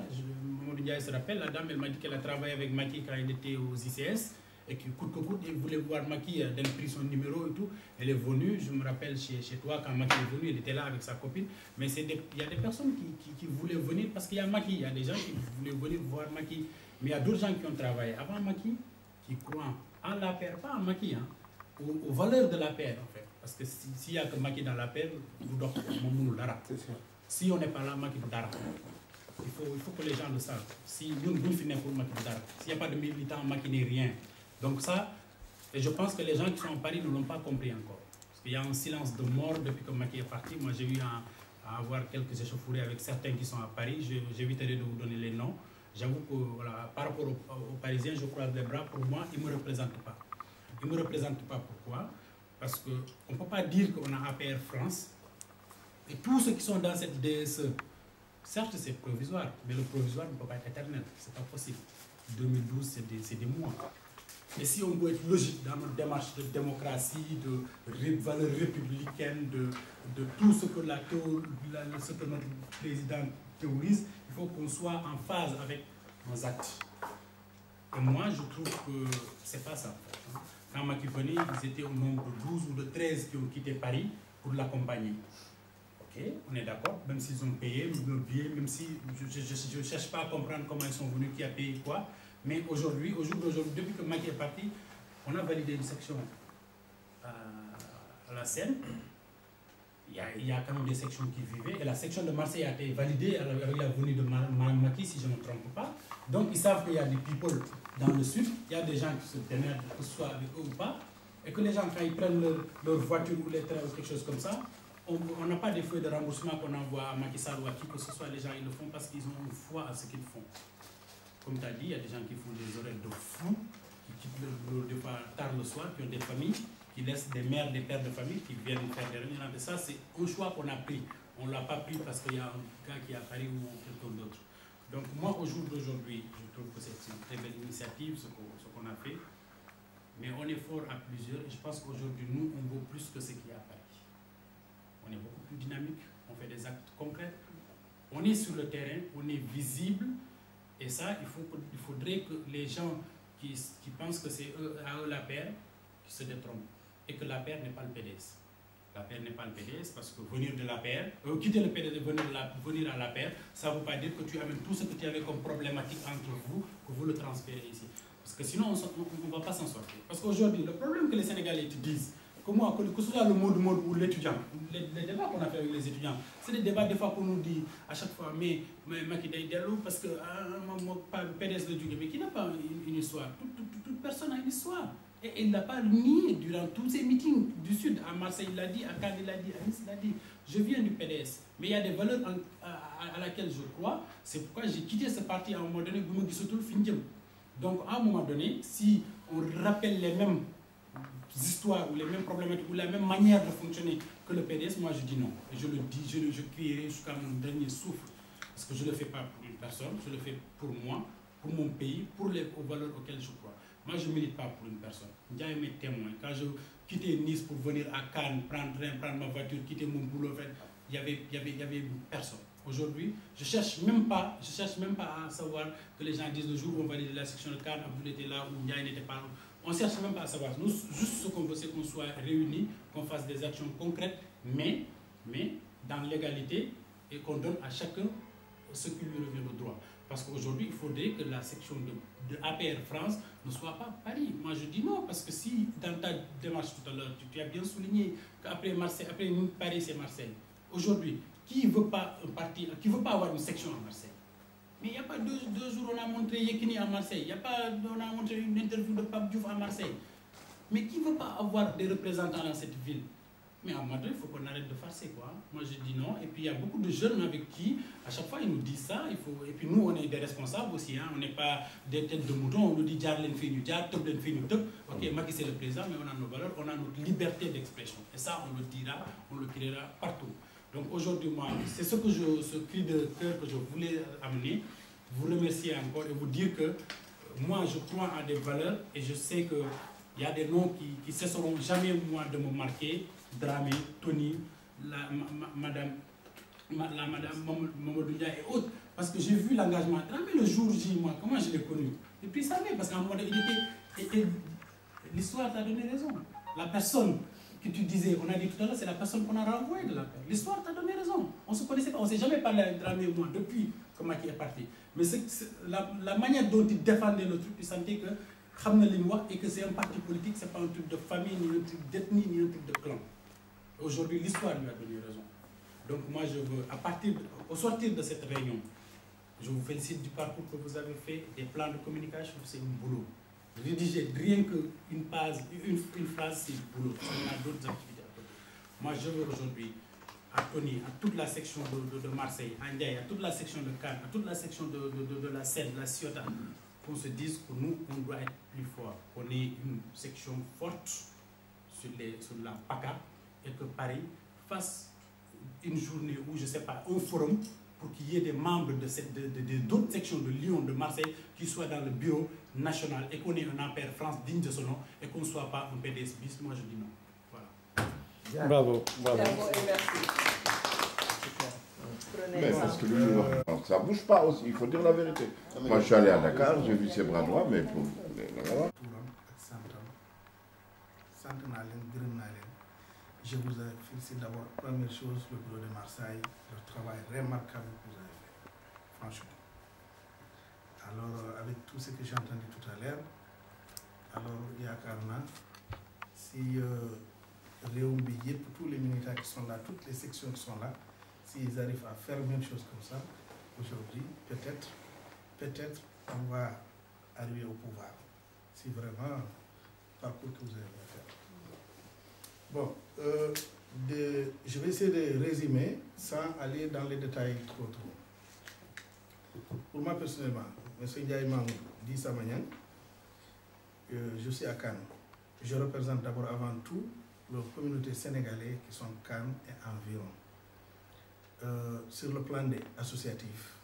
Mamadou Ndiaye se rappelle, la dame, elle m'a dit qu'elle a travaillé avec Macky quand il était aux ICS. Et que coûte que coûte, elle voulait voir Macky, elle a pris son numéro et tout. Elle est venue, je me rappelle chez toi, quand Macky est venu, elle était là avec sa copine. Mais il y a des personnes qui voulaient venir parce qu'il y a Macky. Il y a des gens qui voulaient venir voir Macky. Mais il y a d'autres gens qui ont travaillé avant Macky, qui croient en la paix, pas en Macky, hein, aux valeurs de la paix, en fait. Parce que s'il n'y a que Macky dans la paix, vous dormez, si on n'est pas là, Macky vous dara. Il faut que les gens le savent. Si nous finissons pour Macky vous dara, s'il n'y a pas de militants, Macky n'est rien. Donc ça, et je pense que les gens qui sont à Paris ne l'ont pas compris encore. Parce qu'il y a un silence de mort depuis que Macky est parti. Moi, j'ai eu à avoir quelques échauffourées avec certains qui sont à Paris. J'éviterai de vous donner les noms. J'avoue que voilà, par rapport aux Parisiens, je croise les bras. Pour moi, ils ne me représentent pas. Ils ne me représentent pas. Pourquoi? Parce qu'on ne peut pas dire qu'on a APR France. Et tous ceux qui sont dans cette DSE, certes, c'est provisoire, mais le provisoire ne peut pas être éternel. Ce n'est pas possible. 2012, c'est des mois. Et si on doit être logique dans notre démarche de démocratie, de valeurs républicaines, de tout ce que notre président théorise, il faut qu'on soit en phase avec nos actes. Et moi, je trouve que ce n'est pas ça. Quand Macky venait, ils étaient au nombre de 12 ou de 13 qui ont quitté Paris pour l'accompagner. Ok, on est d'accord, même s'ils ont payé leur billet, même si je ne cherche pas à comprendre comment ils sont venus, qui a payé quoi. Mais aujourd'hui, au jour d'aujourd'hui, depuis que Macky est parti, on a validé une section à la Seine. Il y a quand même des sections qui vivaient. Et la section de Marseille a été validée avec la venue de Macky, si je ne me trompe pas. Donc ils savent qu'il y a des people dans le sud, il y a des gens qui se démerdent, que ce soit avec eux ou pas. Et que les gens, quand ils prennent leur voiture ou les trains ou quelque chose comme ça, on n'a pas des feuilles de remboursement qu'on envoie à Macky Sall ou à qui que ce soit. Les gens, ils le font parce qu'ils ont une foi à ce qu'ils font. Comme tu as dit, il y a des gens qui font des horaires de fou, qui quittent des fois tard le soir, qui ont des familles, qui laissent des mères, des pères de famille, qui viennent faire des réunions. Et ça, c'est un choix qu'on a pris. On ne l'a pas pris parce qu'il y a un gars qui est à Paris ou quelqu'un d'autre. Donc moi, au jour d'aujourd'hui, je trouve que c'est une très belle initiative, ce qu'on a fait. Mais on est fort à plusieurs. Et je pense qu'aujourd'hui, nous, on vaut plus que ce qu'il y a à Paris. On est beaucoup plus dynamique, on fait des actes concrets. On est sur le terrain, on est visible. Et ça, il faudrait que les gens qui pensent que c'est à eux la paire, qui se détrompent. Et que la paire n'est pas le PDS. La paire n'est pas le PDS parce que venir de la paire, quitter le PDS et venir à la paire, ça ne veut pas dire que tu amènes tout ce que tu avais comme problématique entre vous, que vous le transférez ici. Parce que sinon, on ne va pas s'en sortir. Parce qu'aujourd'hui, le problème que les Sénégalais te disent, que ce soit le mode ou l'étudiant, les débats qu'on a fait avec les étudiants, c'est des débats des fois qu'on nous dit à chaque fois, mais Macky day dellu parce que PDS le Djugé, mais qui n'a pas une histoire. Toute personne a une histoire. Et il n'a pas nié durant tous ces meetings du Sud. À Marseille, il l'a dit, à Cannes, il l'a dit, à Nice, il l'a dit. Je viens du PDS, mais il y a des valeurs à laquelle je crois. C'est pourquoi j'ai quitté ce parti à un moment donné. Donc, à un moment donné, si on rappelle les mêmes histoires ou les mêmes problématiques ou la même manière de fonctionner que le PDS, moi je dis non. Et je le dis, je crierai jusqu'à mon dernier souffle. Parce que je ne le fais pas pour une personne, je le fais pour moi, pour mon pays, pour les valeurs auxquelles je crois. Moi, je ne milite pas pour une personne. J'ai mes témoins. Quand je quittais Nice pour venir à Cannes, prendre ma voiture, quitter mon boulot, il y avait personne. Aujourd'hui, je ne cherche même pas à savoir que les gens disent le jour où on valide la section de Cannes, Abdoul était là ou Ndiaye n'était pas là. On ne cherche même pas à savoir. Nous, juste ce qu'on veut, c'est qu'on soit réunis, qu'on fasse des actions concrètes, mais dans l'égalité et qu'on donne à chacun ce qui lui revient de droit. Parce qu'aujourd'hui, il faudrait que la section de APR France ne soit pas Paris. Moi, je dis non, parce que si, dans ta démarche tout à l'heure, tu as bien souligné qu'après Paris, c'est Marseille. Aujourd'hui, qui ne veut pas un parti, qui veut pas avoir une section à Marseille? Mais il n'y a pas deux jours, on a montré Yekini à Marseille. On a montré une interview de Pape Diouf à Marseille. Mais qui ne veut pas avoir des représentants dans cette ville? Mais à un moment donné, il faut qu'on arrête de farcer, quoi. Moi, je dis non. Et puis, il y a beaucoup de jeunes avec qui, à chaque fois, ils nous disent ça. Et puis, nous, on est des responsables aussi. Hein. On n'est pas des têtes de mouton. On nous dit, Jar len fi ñu jar, top len fi ñu top. Ok, Macky, c'est le président, mais on a nos valeurs, on a notre liberté d'expression. Et ça, on le dira, on le criera partout. Donc, aujourd'hui, moi, c'est ce cri de cœur que je voulais amener. Vous remercier encore et vous dire que moi, je crois à des valeurs et je sais qu'il y a des noms qui ne cesseront jamais, moi, de me marquer. Dramé, Tony, madame Mamadou Ndiaye et autres. Parce que j'ai vu l'engagement. Dramé, le jour J, moi, comment je l'ai connu? Et puis ça savait, parce qu'à un moment donné, l'histoire t'a donné raison. La personne que tu disais, on a dit tout à l'heure, c'est la personne qu'on a renvoyée de la paix. L'histoire t'a donné raison. On ne se connaissait pas, on ne s'est jamais parlé avec Dramé et moi depuis que Macky est parti. Mais la manière dont il défendait le truc, tu sentais que et que c'est un parti politique, ce n'est pas un truc de famille, ni un truc d'ethnie, ni un truc de clan. Aujourd'hui, l'histoire lui a donné raison. Donc moi, je veux, au sortir de cette réunion, je vous félicite du parcours que vous avez fait, des plans de communication, c'est un boulot. Rédiger rien qu'une phrase, c'est un boulot. On a d'autres activités à côté. Moi, je veux aujourd'hui, à Tony, à toute la section de Marseille, à Ndiaye, à toute la section de Cannes, à toute la section de la Seine, de la Ciotat, qu'on se dise que nous, on doit être plus fort, qu'on ait une section forte sur la PACA et que Paris fasse une journée où, je ne sais pas, un forum pour qu'il y ait des membres d'autres sections de Lyon, de Marseille, qui soient dans le bureau national et qu'on ait un APR France digne de son nom et qu'on ne soit pas un PDS bis. Moi, je dis non. Voilà. Bravo. Bravo et merci. Mais parce que ça ne bouge pas aussi, il faut dire la vérité. Moi, je suis allé à Dakar, j'ai vu ses bras droits, mais pour... Je vous félicite d'abord, première chose, le bureau de Marseille, le travail remarquable que vous avez fait, franchement. Alors, avec tout ce que j'ai entendu tout à l'heure, alors, il y a carrément, si Réumbi, pour tous les militaires qui sont là, toutes les sections qui sont là, s'ils arrivent à faire une chose comme ça, aujourd'hui, peut-être, on va arriver au pouvoir. C'est vraiment le parcours que vous avez à faire. Bon, je vais essayer de résumer sans aller dans les détails trop. Pour moi personnellement, M. Ndiaye Mamoudou dit sa manière, je suis à Cannes. Je représente d'abord avant tout la communauté sénégalaise qui sont Cannes et environ. Sur le plan des associatifs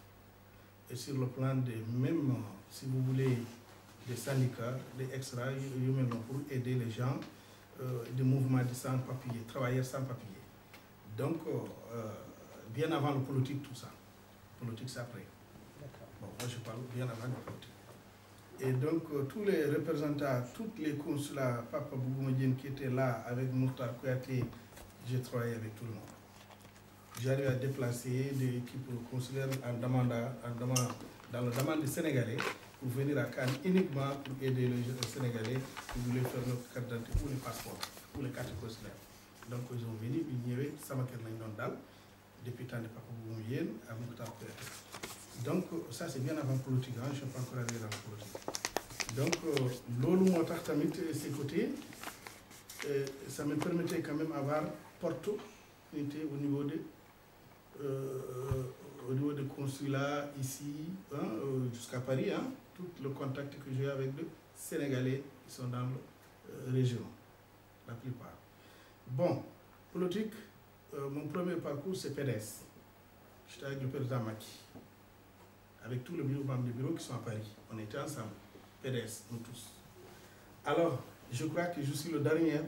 et sur le plan des même, si vous voulez, des syndicats, des extra, pour aider les gens, des mouvements de sans-papiers, travailleurs sans-papiers. Donc, bien avant le politique, tout ça. Politique, c'est après. Bon, moi, je parle bien avant le politique. Et donc, tous les représentants, tous les consulats, Papa Bougoumodien qui étaient là avec Mokhtar Kouyaté, j'ai travaillé avec tout le monde. J'arrive à déplacer des équipes consulaires dans le domaine des Sénégalais pour venir à Cannes uniquement pour aider les Sénégalais qui voulaient faire leur carte d'identité ou les passeports, ou les cartes consulaires. Donc ils ont venu, ils y avaient Samakir Nandal, depuis temps de Papa Bougoumien à Mokhtar Kouyaté. Donc ça c'est bien avant politique, hein, je ne suis pas encore arrivé dans la politique. Donc, l'olu motax tamit ces côtés, ça me permettait quand même d'avoir porte unité au niveau des consulats ici, hein, jusqu'à Paris, hein, tout le contact que j'ai avec les Sénégalais qui sont dans la région, la plupart. Bon, politique, mon premier parcours c'est PDS. J'étais avec le président Macky, avec tous les membres du bureau qui sont à Paris. On était ensemble, PDS, nous tous. Alors, je crois que je suis le dernier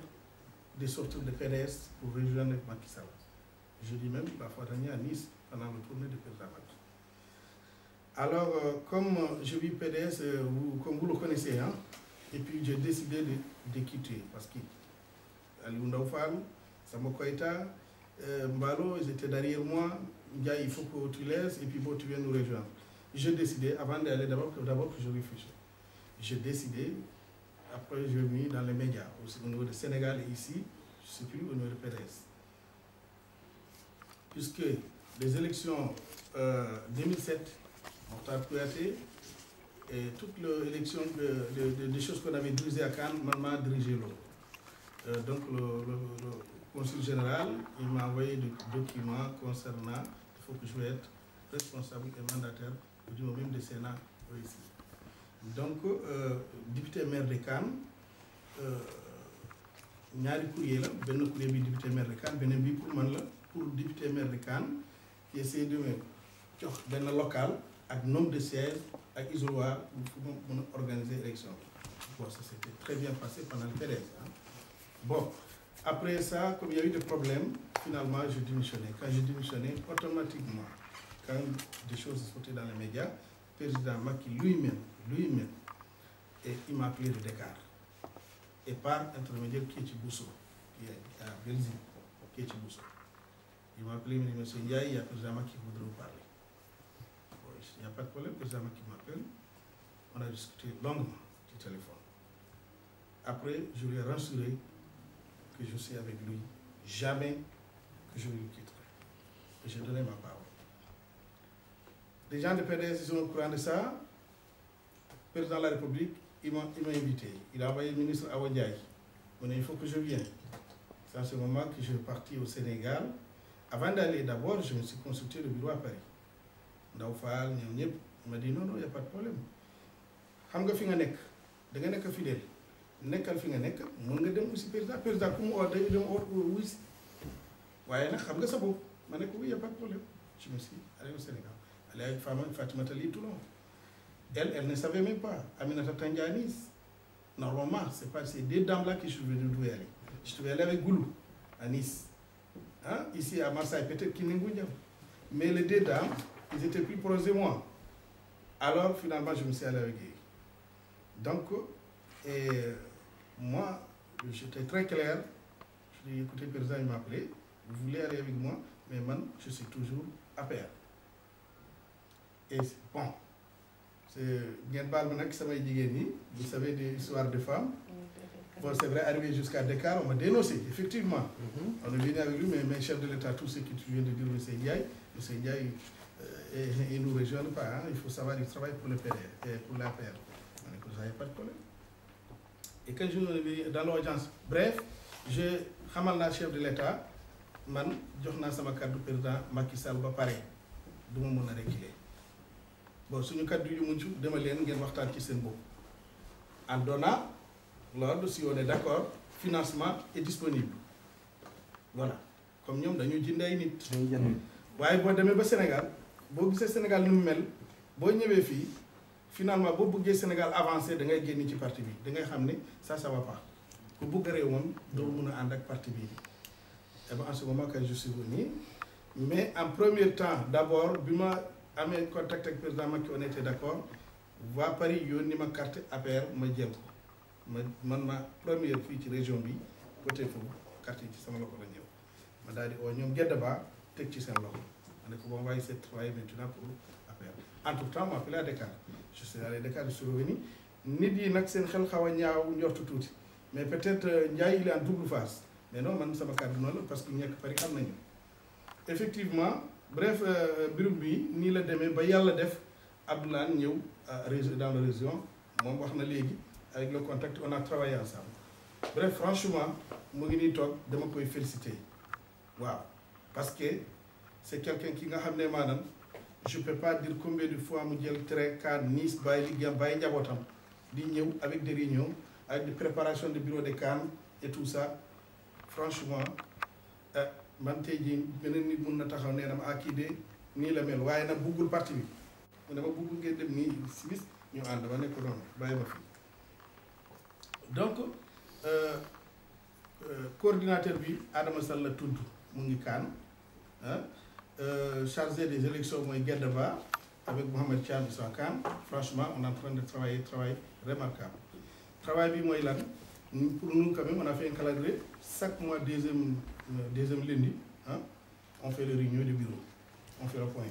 des sorties de PDS pour rejoindre Macky Sall. Je dis même la fois dernière à Nice, pendant le tournée de président Macky. Alors, comme je vis PDS, comme vous le connaissez, hein, et puis j'ai décidé de quitter, parce que Aliou Ndaoufal, Samo Koïta, Mbalo, ils étaient derrière moi, il faut que tu laisses, et puis bon, tu viens nous rejoindre. J'ai décidé, avant d'aller d'abord que je réfléchisse. J'ai décidé, après je mis dans les médias, au niveau du Sénégal et ici, je ne sais plus, au niveau de PDS. Puisque les élections 2007, Mokhtar Kouyaté, et toute l'élection des choses qu'on avait dirigées à Cannes, m'a dirigé l'eau. Donc le consul général, il m'a envoyé des documents concernant, il faut que je vais être responsable et mandataire du même du Sénat ici. Donc, député maire de Cannes, ñaari courrier la benn courrier bi député maire de Cannes beneen bi pour man la pour député maire de Cannes qui essaie de me jox benn local ak nombre de sièges ak isoloir pour mën a organiser l'élection. Bon, ça s'était très bien passé pendant le PDS. Hein. Bon, après ça, comme il y a eu des problèmes, finalement, je démissionnais. Quand j'ai démissionné, automatiquement, quand des choses sortaient dans les médias, le président Macky lui-même, et il m'a appelé de Dakar. Et par intermédiaire Kéti Bousso, qui est à Belgique, Kéti Bousso. Il m'a appelé, il m'a dit, monsieur Ndiaye, il y a le président Macky qui voudrait vous parler. Bon, il n'y a pas de problème, le président Macky m'appelle. On a discuté longuement du téléphone. Après, je lui ai rassuré que je suis avec lui, jamais que je le quitterai. Et j'ai donné ma parole. Les gens de PDS sont au courant de ça. Le président de la République, il m'a invité. Il a envoyé le ministre Awadjaï. Il m'a dit, il faut que je vienne. C'est à ce moment que je suis parti au Sénégal. Avant d'aller, d'abord, je me suis consulté le bureau à Paris. Ndaoufal, il m'a dit, non, il n'y a pas de problème. Xam nga fi nga nekk da nga nekk fidèle nekkal fi nga nekk mën nga dem aussi président ku mu oo day dem wuy si waaye nag xam nga sa bopp ma ne ko oui, il n'y a pas de problème. Je me suis allé au Sénégal. Allé avec Fatimata Ly Toulon. Elle ne savait même pas. Aminata Tandianis. Normalement, c'est ces deux dames-là que je devais aller. Je devais aller avec Goulou, à Nice. Hein? Ici à Marseille, peut-être Kiningounia. Mais les deux dames, ils étaient plus proches de moi. Alors, finalement, je me suis allé avec eux. Donc, moi, j'étais très clair. Je lui ai dit, écoutez, le président, il m'a appelé. Vous voulez aller avec moi, mais moi, je suis toujours à pair. Et bon, vous savez des histoires de femmes. Bon, c'est vrai, arrivé jusqu'à Dakar, on m'a dénoncé, effectivement. On est venu avec lui, mais mes chefs de l'État, tout ce que tu viens de dire, M. Ndiaye, il ne nous rejoint pas. Hein. Il faut savoir qu'il travaille pour le PR, pour la PR. Vous n'avez pas de problème. Et quand je suis venu dans l'audience, bref, je xamal naa chef de l'État, man jox naa sama kàddu président Macky Sall ba pare du ma mën a reculer. Bon, suñu kàddu yu mujj dama leen ngeen waxtaan ci seen bopp. En donnant l'ordre, si on est d'accord, financement est disponible. Voilà. Comme ñoom dañu jënd ay nit. waaye boo demee ba Sénégal boo gisee Sénégal nu mu mel boo ñëwee fii finalement boo bëggee Sénégal avancé da ngay génn ci parti bi da ngay xam ne ça va pas ku bëgg réew moom doo mun a ànd ak parti bi. Et bien en ce moment quand je suis venu mais en premier temps d'abord bi ma amee contact avec le président Macky on était d'accord waa Paris yónni ma carte APR ma jël ko ma première fii ci région bi côté foofu carte yi ci sama loxo la ñëw ma daal di oo ñoom gedd ba teg ci seen loxo ma ne ko bon waaye c'est travailler maintenant pour APR. Entre temps ma appelé à Dakar je suis allé à Dakar je suis revenu nit yi nag seen xel xaw a ñaaw njortu tuuti mais peut-être Ndiaye il est en double face mais non man sama kàddu noonu la parce que ñekk Paris xam nañu effectivement bref mbirum bi nii la demee ba yàlla def Abdoulaye ñëw dans la région moom wax na léegi avec le contact on a travaillé ensemble bref franchement mu ngi nii toog dama koy féliciter waaw parce que c'est quelqu'un qui nga xam ne maanaam je peux pas dire combien de fois mu jël train car Nice bàyyi liggéeyam bàyyi njabootam di ñëw avec des réunions avec des préparations de bureau de CAN et tout ça franchement man tey jii beneen nit mun na taxaw nee na ma kii de nii la mel waaye nag buggul parti bi mu ne ma buggul ngeen dem nii Suisse ñu ànd ma nekk noonu bàyyi ma fi donc coordinateur bi Adama Sall la tudd mu ngi CAN chargé des élections mooy Guedeba avec Mohamed Thiam bi son CAN franchement on est en train de travail remarquable travail bi mooy lan pour nous quand même on a fait un calendrier chaque mois deuxième lundi on fait les réunions de bureau on fait le point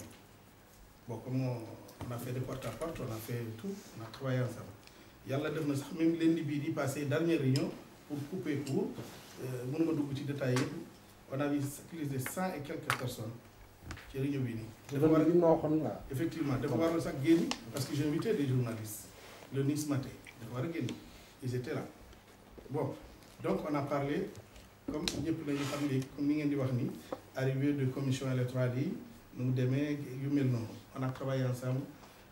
bon comme on a fait des porte à porte on a fait tout on a travaillé ensemble yàlla def na sax même lundi bii di passé dernière réunion pour couper court mënuma dugg ci détails yëpp on a vu plus de 100 et quelques personnes ci réunion bii nii. Effectivement dafa waroon sax génn parce que j'ai invité des journalistes le Nice matin dafa war a génn ils étaient là bon donc on a parlé comme ñëpp nañu xam ne comme ni ngeen di wax ni arrivée de commission électorale yi nu mu demee yu mel noonu on a travaillé ensemble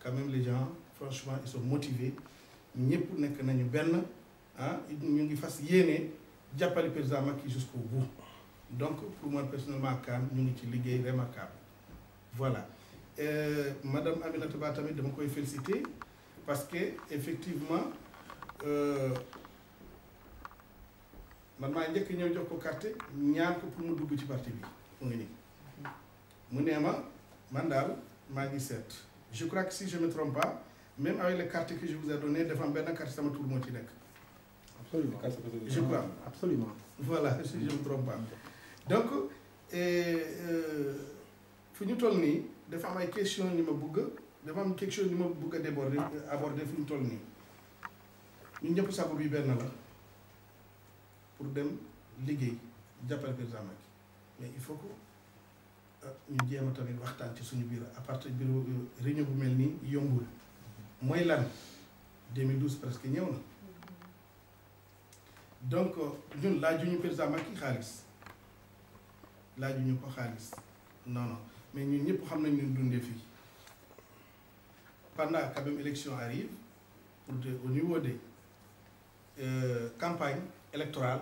quand même les gens franchement ils sont motivés ñëpp nekk nañu benn ñu ngi fas yéene jàppale président Macky jusqu'au bout donc pour moi personnellement CAN ñu ngi ci liggéey remarquable voilà madame Aminata Ba tamit dama koy féliciter parce que effectivement man maa njëkk ñëw jox ko carte ñaan ko pour mu dugg ci parti bi mu ngi nii mu nee ma man daal maa ngi seet je crois que si je me trompe pas même avec les cartes que je vous ai données dafa am benn carte sama tur moo ci nekk. Absolument. Je crois. Absolument. Voilà, si je ne me trompe pas. Donc, fu ñu toll nii dafa am ay questions ni ma bëgg dafa am quelque chose ni ma bëgg a déborder aborder fu ñu toll nii ñun ñëpp sago bi benn la pour dem liggéey jàppale président Macky mais il faut que ñu jéem a tamit waxtaan ci suñu biir à partir bureau réunion bu mel nii yombul mooy lan 2012 presque ñëw na. Donc ñun laajuñu président Macky xaalis laajuñu ko xaalis non mais ñun ñëpp xam nañ ñu dundee fii pendant quand même élection arrive au niveau des campagnes électorales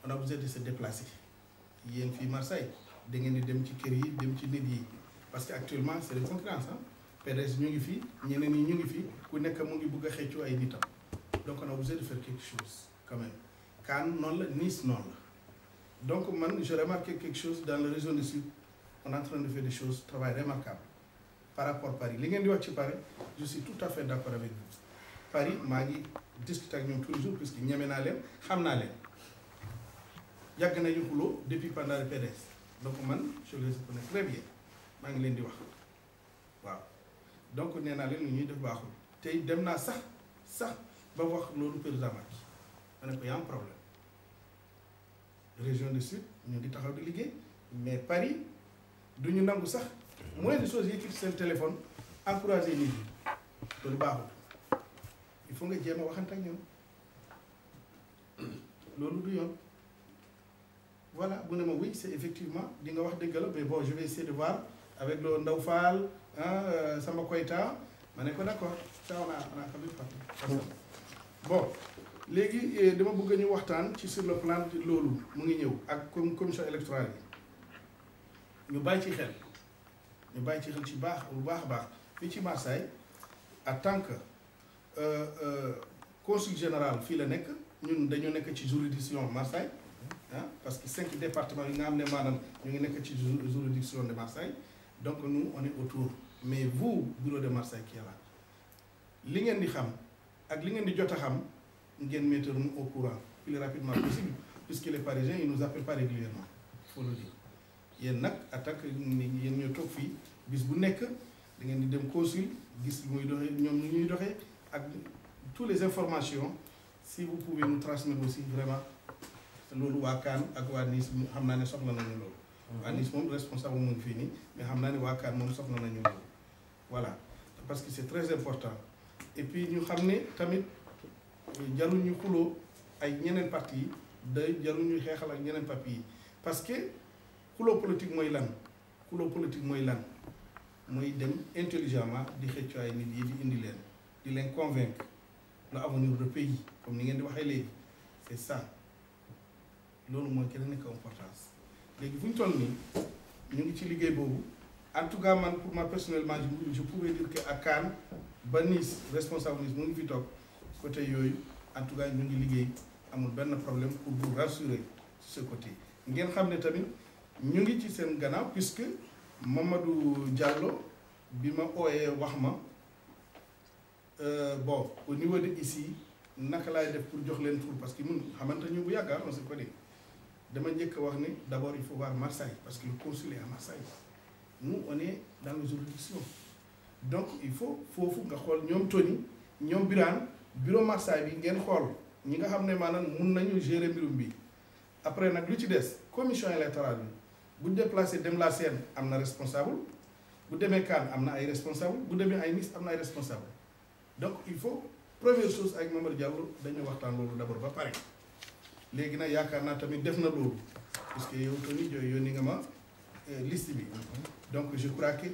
on a besoin de se déplacer yéen fii Marseille da ngeen di dem ci kër yi dem ci nit yi parce que actuellement c'est une concurrence PDS ñu ngi fii ñeneen ñi ñu ngi fii ku nekk mu ngi bëgg a xëccoo ay nitam donc on a besoin de faire quelque chose. Quand même CAN non la Nice non la donc man je remarque quelque chose dans la région du Sud on est en train de faire des choses travail remarquable par rapport à Paris li ngeen di wax ci Paris je suis tout à fait d'accord avec vous Paris maa ngi discuter ak ñoom tous les jours puisque ñeme naa leen xam naa leen yàgg nañu xuloo depuis pendant le PDS donc man je les connais très bien maa ngi leen di wax waaw donc nee naa leen lu ñuy def baaxul tey dem naa sax ba wax loolu président Macky ma ne ko y a un problème région du Sud ñu ngi taxaw di liggéey mais Paris du ñu nangu sax moins de choses yëkkati seen téléphone encouragé nit ñi loolu baaxul il faut nga jéem a waxante ak ñoom loolu du yoon voilà bu ne ma oui c'est effectivement di nga wax dëgg la mais bon je vais essayer de voir avec le Ndaw Fall sama Koyta ma ne ko d'accord ça on a quand même parti bon léegi dama bëgg ñu waxtaan ci sur le plan loolu mu ngi ñëw ak commission électorale yi ñu bàyyi ci xel ci baax bu baax a baax fii ci Marseille en tant que consul général fii la nekk ñun dañoo nekk ci juridiction Marseille parce que 5 départements yi nga xam ne maanaam ñu ngi nekk ci juridiction de Marseille donc nous on est autour mais vous bureau de Marseille qui est là li ngeen di xam ak li ngeen di jot a xam ngeen mettre nous au courant plus rapidement possible puisque les Parisiens ils nous appellent pas régulièrement faut le dire yéen nag attaque yéen ñoo toog fii bis bu nekk da ngeen di dem consul gis muy doxee ñoom ñu ñuy doxee ak toutes les informations si vous pouvez nous transmettre aussi vraiment loolu waa CAN ak waa Nice xam naa ne soxla nañu loolu. waa Nice moom responsable mu ngi fii nii mais xam naa ne waa CAN moom soxla nañu loolu voilà parce que c'est très important et puis ñu xam ne tamit jarul ñu xuloo ay ñeneen parti yi day jarul ñuy xeexal ak ñeneen parti yi parce que xuloo politique mooy lan mooy dem intelligemment di xëccoo ay nit yi di leen convaincre l'avenir du pays comme ni ngeen di waxee léegi c'est ça loolu mooy kenn nekk importance léegi fu ñu toll nii ñu ngi ci liggéey boobu en tout cas man pour moi personnellement je pouvais dire que ak Kaan ba Nice responsable Nice mu ngi fi toog côté yooyu en tout cas ñu ngi liggéey amul benn problème pour vous rassurer sur ce côté ngeen xam ne tamit ñu ngi ci seen gannaaw puisque Mamadou Diallo bi ma ooyee wax ma bon au niveau de ici naka laay def pour jox leen tur parce que mun xamante ñu bu yàgg on se connaît dama njëkk a wax ni d'abord il faut voir Marseille parce que le consul est à Marseille nous on est dans les juridictions donc il faut foofu nga xool ñoom Tony ñoom Birane bureau Marseille bi ngeen xool ñi nga xam ne maanaam mun nañu gérer mbirum bi après nag lu ci des commission électorale bi bu déplacé dem la Seine am na responsable bu demee Kaan am na ay responsable bu demee ay Nice am na ay responsable donc il faut première chose avec Mamadou Diallo dañu waxtaan loolu d'abord ba pare léegi nag yaakaar naa tamit def na loolu puisque yow Tony yónni nga ma liste bi donc je crois que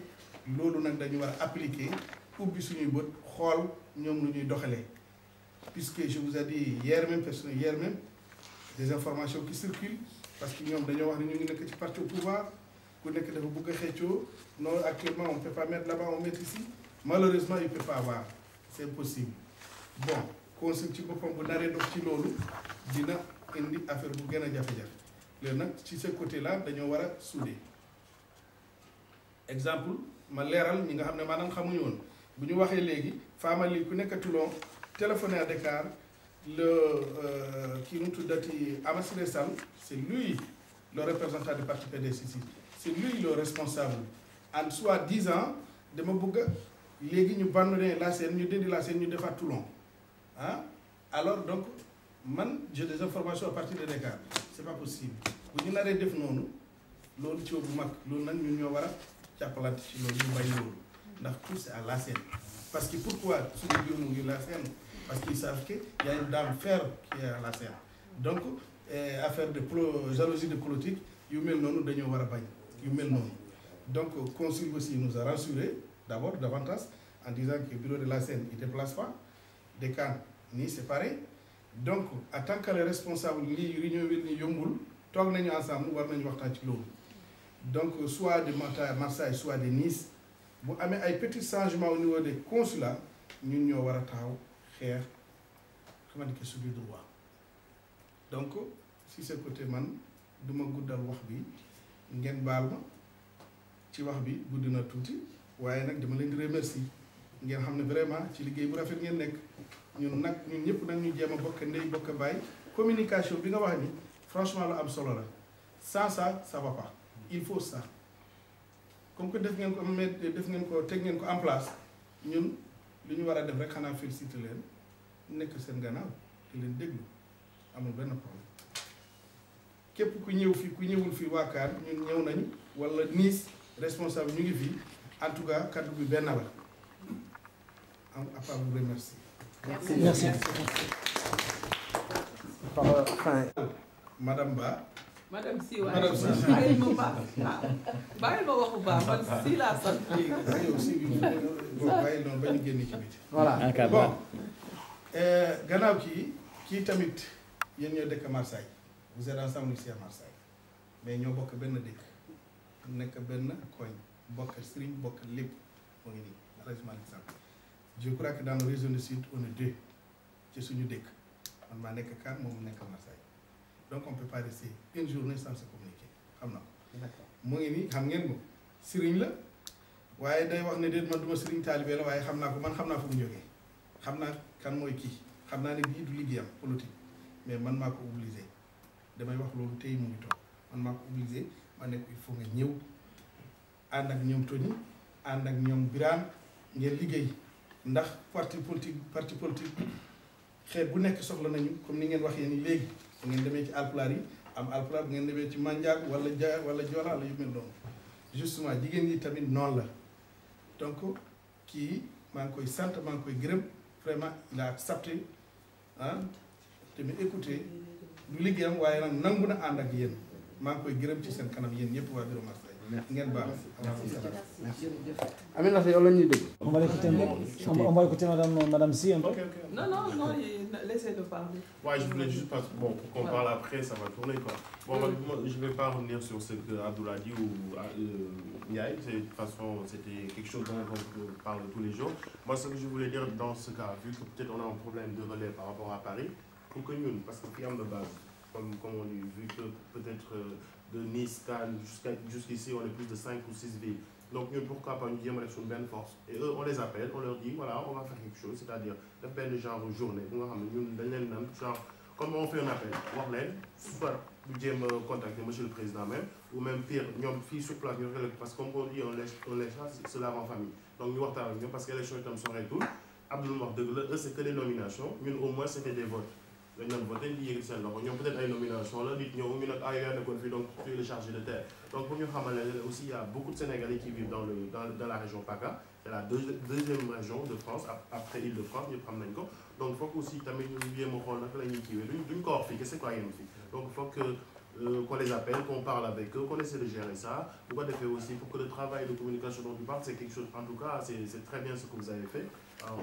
loolu nag dañu war a appliquer ubbi suñuy bët xool ñoom lu ñuy doxalee puisque je vous ai dit hier même des informations qui circulent parce que ñoom dañoo wax ne ñu ngi nekk ci parti au pouvoir ku nekk dafa bëgg a xeccoo non actuellement on peut pas mettre là-bas on met ici malheureusement il peut pas avoir c'est impossible bon consul ci boppam bu naree dox ci loolu dina indi affaire bu gën a jafe-jafe léegi nag ci ce côté là dañoo war a souder exemple ma leeral ñi nga xam ne maanaam xamuñu woon bu ñu waxee léegi Famali ku nekk Toulon téléphoné à Dakar le kii nu tuddati Amathilé Sall c'est lui le représentant du parti PDS ici c'est lui le responsable en soi-disant dama bëgg a léegi ñu abandonné la Seine ñu dindi la Seine ñu defaat Toulon ah alors donc man j'ai des informations à partir de Dakar c'est pas possible bu ñu naree def noonu loolu ci bu mag loolu nag ñun ñoo war a jàppalante ci loolu ñu bañ loolu ndax tout c'est à la Seine parce que pourquoi suñu biir mu ngi la Seine parce qu'ils savent que y a une dame fer qui est à la Seine donc affaire de jalousie de politique yu mel noonu dañoo war a bañ yu mel noonu donc consul aussi nous a rassuré d'abord davantage en disant que le bureau de la Seine il ne déplace pas des Kaan nii c'est pareil donc en tant que les responsables lii réunion bi ni yombul toog nañu ensemble war nañu waxtaan ci loolu donc soit de Marseille soit de Nice bu amee ay petits changements au niveau des consulats ñun ñoo war a taxaw xeex xamante que sur du droit donc si ce côté man duma guddal wax bi ngeen baal ma ci wax bi gudd na tuuti waaye nag dama leen di remercier ngeen xam ne vraiment ci liggéey bu rafet ngeen nekk ñun ñëpp nag ñu jéem a bokk ndey bokk baay communication bi nga wax ni franchement lu am solo la sans ça ça va pas il faut ça comme que def ngeen ko teg ngeen ko en place ñun li ñu war a def rek xanaa féliciter leen nekk seen gannaaw di leen déglu amul benn problème képp ku ñëw fii ku ñëwul fii waa Kaan ñun ñëw nañu wala Nice responsable ñu ngi fii en tout cas kaddu bi benn la à part vous remercier. Merci. Madame Ba. Madame Si waaye bàyyi ma bàyyi ma waxu baax man Si laa sant léegi. waaye aussi bàyyi noonu ba ñu génn ci biti. voilà bon gannaaw kii tamit yéen ñoo dëkk Marseille vous êtes ensemble ici à Marseille mais ñoo bokk benn dëkk nekk benn koñ bokk sëriñ bokk lépp moo ngi nii malheureusement exemple je crois que dans la région du sud on est deux ci suñu dëkk man maa nekk Kaan moom nekk Marseille donc on peut pas rester une journée sans se communiquer xam na ko mu ngi nii xam ngeen ko sëriñ la waaye day wax ne déet man duma sëriñ taalibe la waaye xam naa ko man xam naa fu mu jógee xam naa kan mooy kii xam naa ne bii du liggéeyam politique mais man maa ko obligé damay wax loolu tey mu ngi toog man maa ko obligé ma ne ko il faut nga ñëw ànd ak ñoom Tony ànd ak ñoom Birane ngeen liggéey ndax parti politique xeet bu nekk soxla nañu comme ni ngeen waxee ni léegi bu ngeen demee ci alpulaar yi am alpulaar bu ngeen demee ci manjaag wala wala joola la yu mel noonu justement jigéen ñi tamit noonu la donc kii maa ngi koy sant maa ngi koy gërëm vraiment il a accepté ah te mu écouté du liggéeyam waaye nag nangu na ànd ak yéen maa ngi koy gërëm ci seen kanam yéen ñëpp waa bureau Marseille ngeen baax. Aminata yow la ñuy dégg. On va écouter madame Si un peu. Non, laissez-le parler. Ouais, je voulais juste passer, bon, pour qu'on parle après, ça va tourner quoi. Bon, moi, je ne vais pas revenir sur ce que Abdoulaye dit ou Ndiaye, de toute façon, c'était quelque chose dont on parle tous les jours. Moi, ce que je voulais dire dans ce cas, vu que peut-être on a un problème de relais par rapport à Paris, pour que nous, parce que de base, comme on dit, vu que peut-être de Nice, Cannes, jusqu'ici, on est plus de 5 ou 6 villes. Donc, nous, pourquoi pas nous dire sur une bonne force. Et eux, on les appelle, on leur dit, voilà, on va faire quelque chose, c'est-à-dire, de faire des genre journée. Genre, comme on fait un appel, soit nous contacter monsieur le président même, ou même pire, nous avons fait sur place, parce qu'on dit, on laisse cela en famille. Donc, nous avons avec nous, parce que les élections sont tout. Abdoulaye, eux, c'est que des nominations. Nous, au moins, c'était des votes. Nous avons voté, nous avons peut-être une nomination, là, nous avons donc tu es le chargé de terre. Donc pour nous aussi, il y a beaucoup de Sénégalais qui vivent dans la région PACA. C'est la deuxième région de France, après Île-de-France, donc il faut aussi nous viens mon rôle d'une corps, c'est quoi donc il faut qu'on les appelle, qu'on parle avec eux, qu'on essaie de gérer ça. Pourquoi de faire aussi pour que le travail de communication dont tu parles, c'est quelque chose, en tout cas, c'est très bien ce que vous avez fait.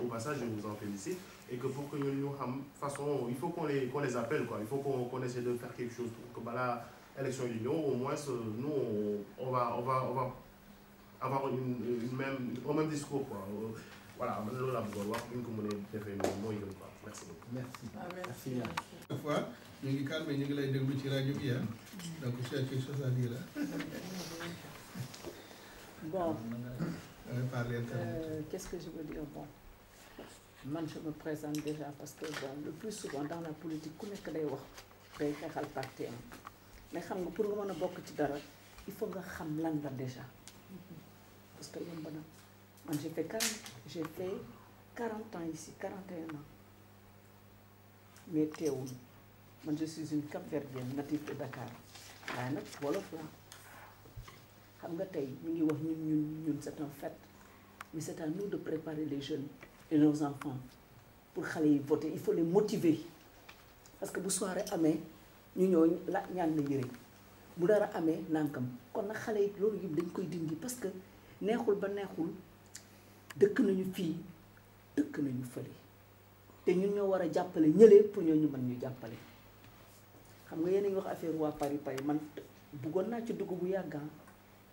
Au passage, je vous en félicite. Et que pour que nous façon, il faut qu'on les appelle, quoi. Il faut qu'on essaie de faire quelque chose pour que la élection d'union, au moins, nous, on va avoir au même discours, quoi. Voilà, merci beaucoup. Merci. Parfois, ñu ngi calme ñu ngi lay déglu ci rajo bi donc tu as quelque chose à dire là. Bon. Parler qu'est-ce que je veux dire? Bon, moi je me présente déjà parce que bon, le plus souvent dans la politique ku nekk day wax day xeexal parti am mais xam nga pour nga mën a bokk ci dara il faut nga xam lan la déjà parce que yomb na man j'ai fait 40 ans ici 41 ans mais teewul man je suis une Cap-Verdienne native de Dakar waaye nag wolof la xam nga tey ñu ngi wax ñun c'est un fait mais c'est à nous de préparer les jeunes et nos enfants pour xale yi voter il faut les motiver parce que bu soirée amee ñu ñëw la ñaan na yëre bu dara amee nànkam kon nag xale yi loolu yëpp dañ koy dindi parce que neexul ba neexul dëkk nañu fii dëkk nañu fële te ñun ñoo war a jàppale ñële pour ñoo ñu mën ñu jàppale xam nga yéen a ngi wax affaire waa Paris man bëggoon naa ci dugg bu yàgg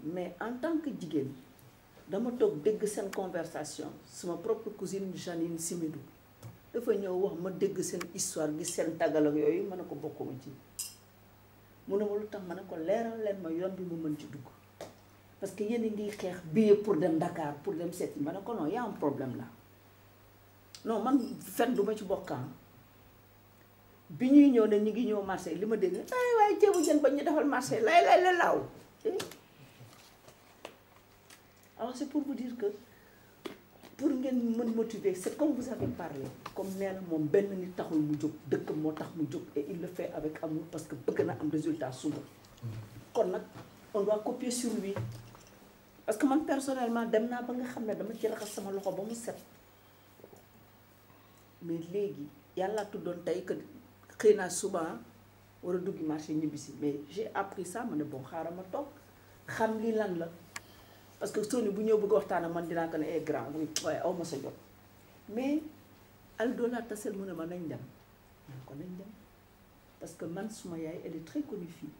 mais en tant que jigéen dama toog dégg seen conversation sama propre cousine Janine Simidou dafa ñëw wax ma dégg seen histoire gis seen tàggal ak yooyu ma ne ko bokkuma ci mu ne ma lu tax ma ne ko leeral leen ma yoon bi mu mën ci dugg parce que yéen a ngi xeex billet pour dem Dakar pour dem seeti ma ne ko non y a un problème là non man fen du ma ci bokkaan bi ñuy ñëw ne ñu ngi ñëw Marseille li ma dégg ay waaye ceebu jën ba ñu defal Marseille lay la laaw alors c'est pour vous dire que pour ngeen mën motiver c'est comme vous avez parlé comme nee na moom benn nit taxul mu jóg dëkk moo tax mu jóg et il le fait avec amour parce que bëgg na am résultat suba kon nag on doit copier sur lui parce que man personnellement dem naa ba nga xam ne dama ci raxas sama loxo ba mu set mais léegi yàlla tuddoon tey que xëy naa suba war a duggi marché ñibbisi mais j'ai appris ça ma ne bon xaaral ma toog xam lii lan la parce que Sony bu ñëw bëgg waxtaan ak man dinaa ko ne ay grand oui waaye aw ma sa jot mais Aldo laa tasel mu ne ma nañ dem man ko nañ dem parce que man suma yaay elle est très connue fii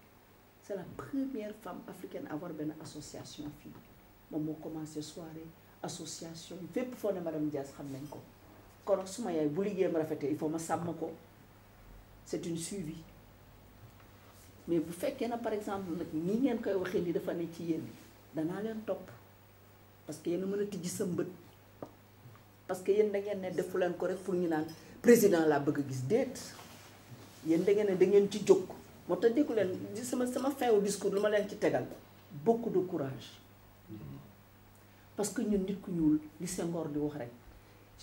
c'est la première femme africaine à avoir benn association fii moom moo commencé soirée association fépp foo ne madame Diaz xam nañ ko kon suma yaay bu liggéeyam rafetee il faut ma sàmm ko c'est une suivi mais bu fekkee na par exemple nag nii ngeen koy waxee ni dafa ne ci yéen danaa leen topp parce que yéen a mën a tijji sa mbët parce que yéen da ngeen ne defu leen ko rek pour ñu naan président laa bëgg a gis déet yéen da ngeen ne da ngeen ci jóg moo tax déggu leen sama fin au discours lu ma leen ci tegal beaucoup de courage parce que ñun nit ku ñuul li Senghor di wax rek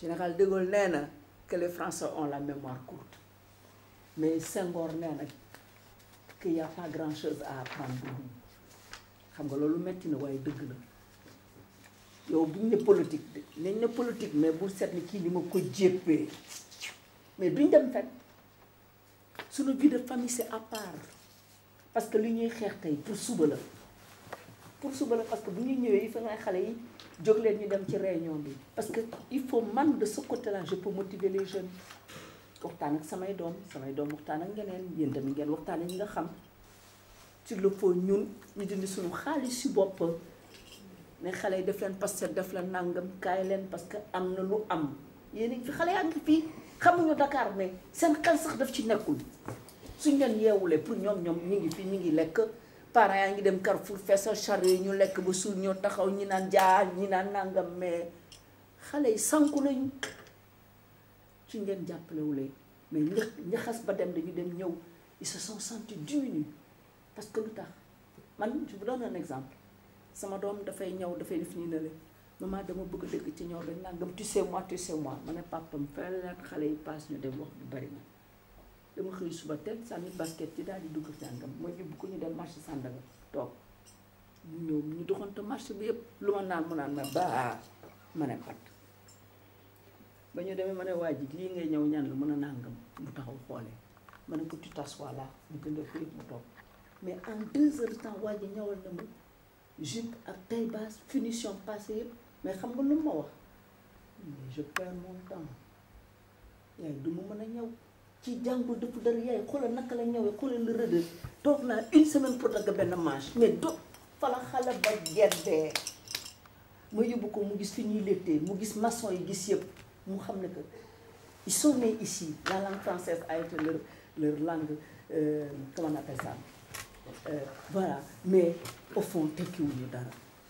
général de Gaulle nee na que les Français ont la mémoire courte mais Senghor nee na qu'il y a pas grand chose à apprendre xam nga loolu metti na waaye dëgg la yow buñ ne politique de nañ ne politique mais bul seet ni kii ni ma ko jéppee mais duñ dem fenn suñu vie de famille c'est à part parce que li ñuy xeex tey pour suba la parce que bu ñuy ñëwee il faut nga xale yi jóg leen ñu dem ci réunion bi parce que il faut man de ce côté là je peux motiver les jeunes waxtaan ak samay doom waxtaan ak ñeneen yéen tamit ngeen waxtaan ak ñi nga xam sur le faut ñun ñu dindi suñu xaalis si bopp ne xale yi def leen parce que def leen nangam kaay leen parce que am na lu am yéen a ngi fi xale yaa ngi fii xamuñu Dakar mais seen xel sax daf ci nekkul suñ leen yeewulee pour ñoom ñu ngi fi ñu ngi lekk parents yaa ngi dem Carrefour feesal charre yi ñu lekk ba suur ñoo taxaw ñi naan jaar ñi naan nangam mais xale yi sanku nañu suñ leen jàppalewulee mais ñaxas ba dem dañu dem ñëw ils se sont sentis diminués parce que lu tax man je vous donne un exemple sama doom dafay ñëw dafay def nii ne la maman dama bëgg a dëgg ci ñëw ba nangam tu sais moi ma ne papam fay leen xale yi paas ñu dem wax bu bari na dama xëy suba teel sànni basket ci daal di dugg jàngam mooy yóbbu ko ñu dem marché Sandaga toog ñu ñëw ñu doxante marché bi yëpp lu ma naan mu naan ma baa ma ne pat ba ñu demee ma ne waa ji lii ngay ñëw ñan la mën a nangam mu taxaw xoolee ma ne ko tu t'assois là ñu gën a ko yëpp mu toog mais en 2 heures de temps waa ji ñëwal na ma jupe ak taille basse finition passée yëpp mais xam nga lu ma wax mais je perds mon temps yaay du ma mën a ñëw ci jàngul dëpp dara yaay xoolal naka la ñëwee xoolal la rëdd toog naa 1 semaine pour dagg benn manche mais do fa la xale ba geddee ma yóbbu ko mu gis fi ñuy léttee mu gis maçon yi gis yëpp mu xam ne que ils sont nés ici la langue française a été leur langue comment on appelle ça voilà mais au fond tekkiwuñu dara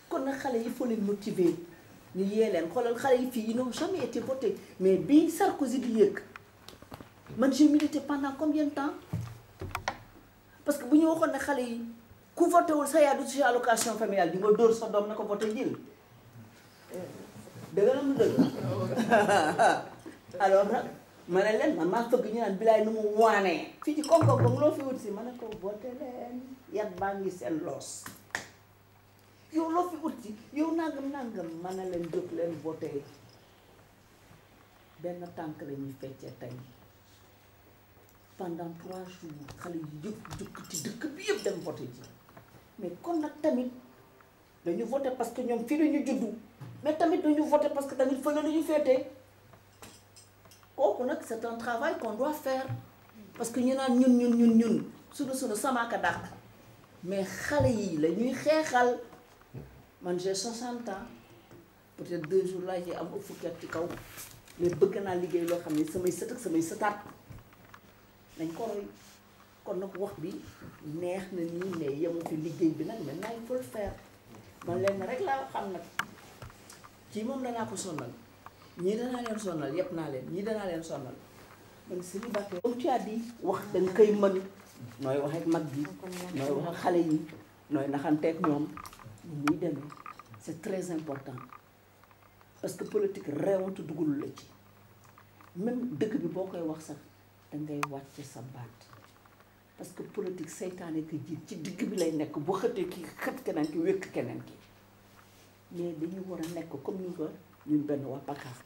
kon nag xale yi il faut les motiver ñu yee leen xoolal xale yi fii ils n'ont jamais été votés mais bii Sarkozy di yëg man j'ai milité pendant combien de temps parce que bu ñu waxoon ne xale yi ku voté wul sa yaay du ci allocation familiale di nga dóor sa doom na ko voté jël dëgg la mu dëgg alors nag ma ne leen man maa fëgg ñu naan bilaay nu mu waanee fii ci koom-koom ba loo fi wut si ma ne ko voté leen yat baa ngi seen loos yow loo fi ut si yow nangam ma ne leen jóg leen voté benn tànk la ñuy feccee tey pendant 3 jours xale yi yëpp ci dëkk bi yëpp dem voté ji mais kon nag tamit dañu voté parce que ñoom fii dañu juddu mais tamit dañu voté parce que tamit fële la ñu féetee kooku nag c'est un travail qu'on doit faire parce que ñu naan ñun sunu samaaka dàq mais xale yi la ñuy xeexal man j'ai 60 ans peut-être 2 jours laa ci am fukki at ci kaw mais bëgg naa liggéey loo xam ne samay sët ak samay sëtaat nañ ko roy kon nag wax bi neex na nii mais yemu fi liggéey bi nag maintenant il faut le faire man leen rek laa xam nag kii moom danaa ko sonal ñii danaa leen sonal yëpp naa leen ñii danaa leen sonal man célibataire comme tu as dit wax danga koy mën nooy wax ak mag bi nooy wax ak xale yi nooy naxanteeg ñoom ñu muy demee c'est très important parce que politique réewante dugul la ci même dëkk bi boo koy wax sax dangay wàcce sa baat parce que politique seytaane ko jiit ci digg bi lay nekk bu xëtee ki xët keneen ki wékk keneen ki mais dañu war a nekk comme ñu ko ñun benn waa Bakar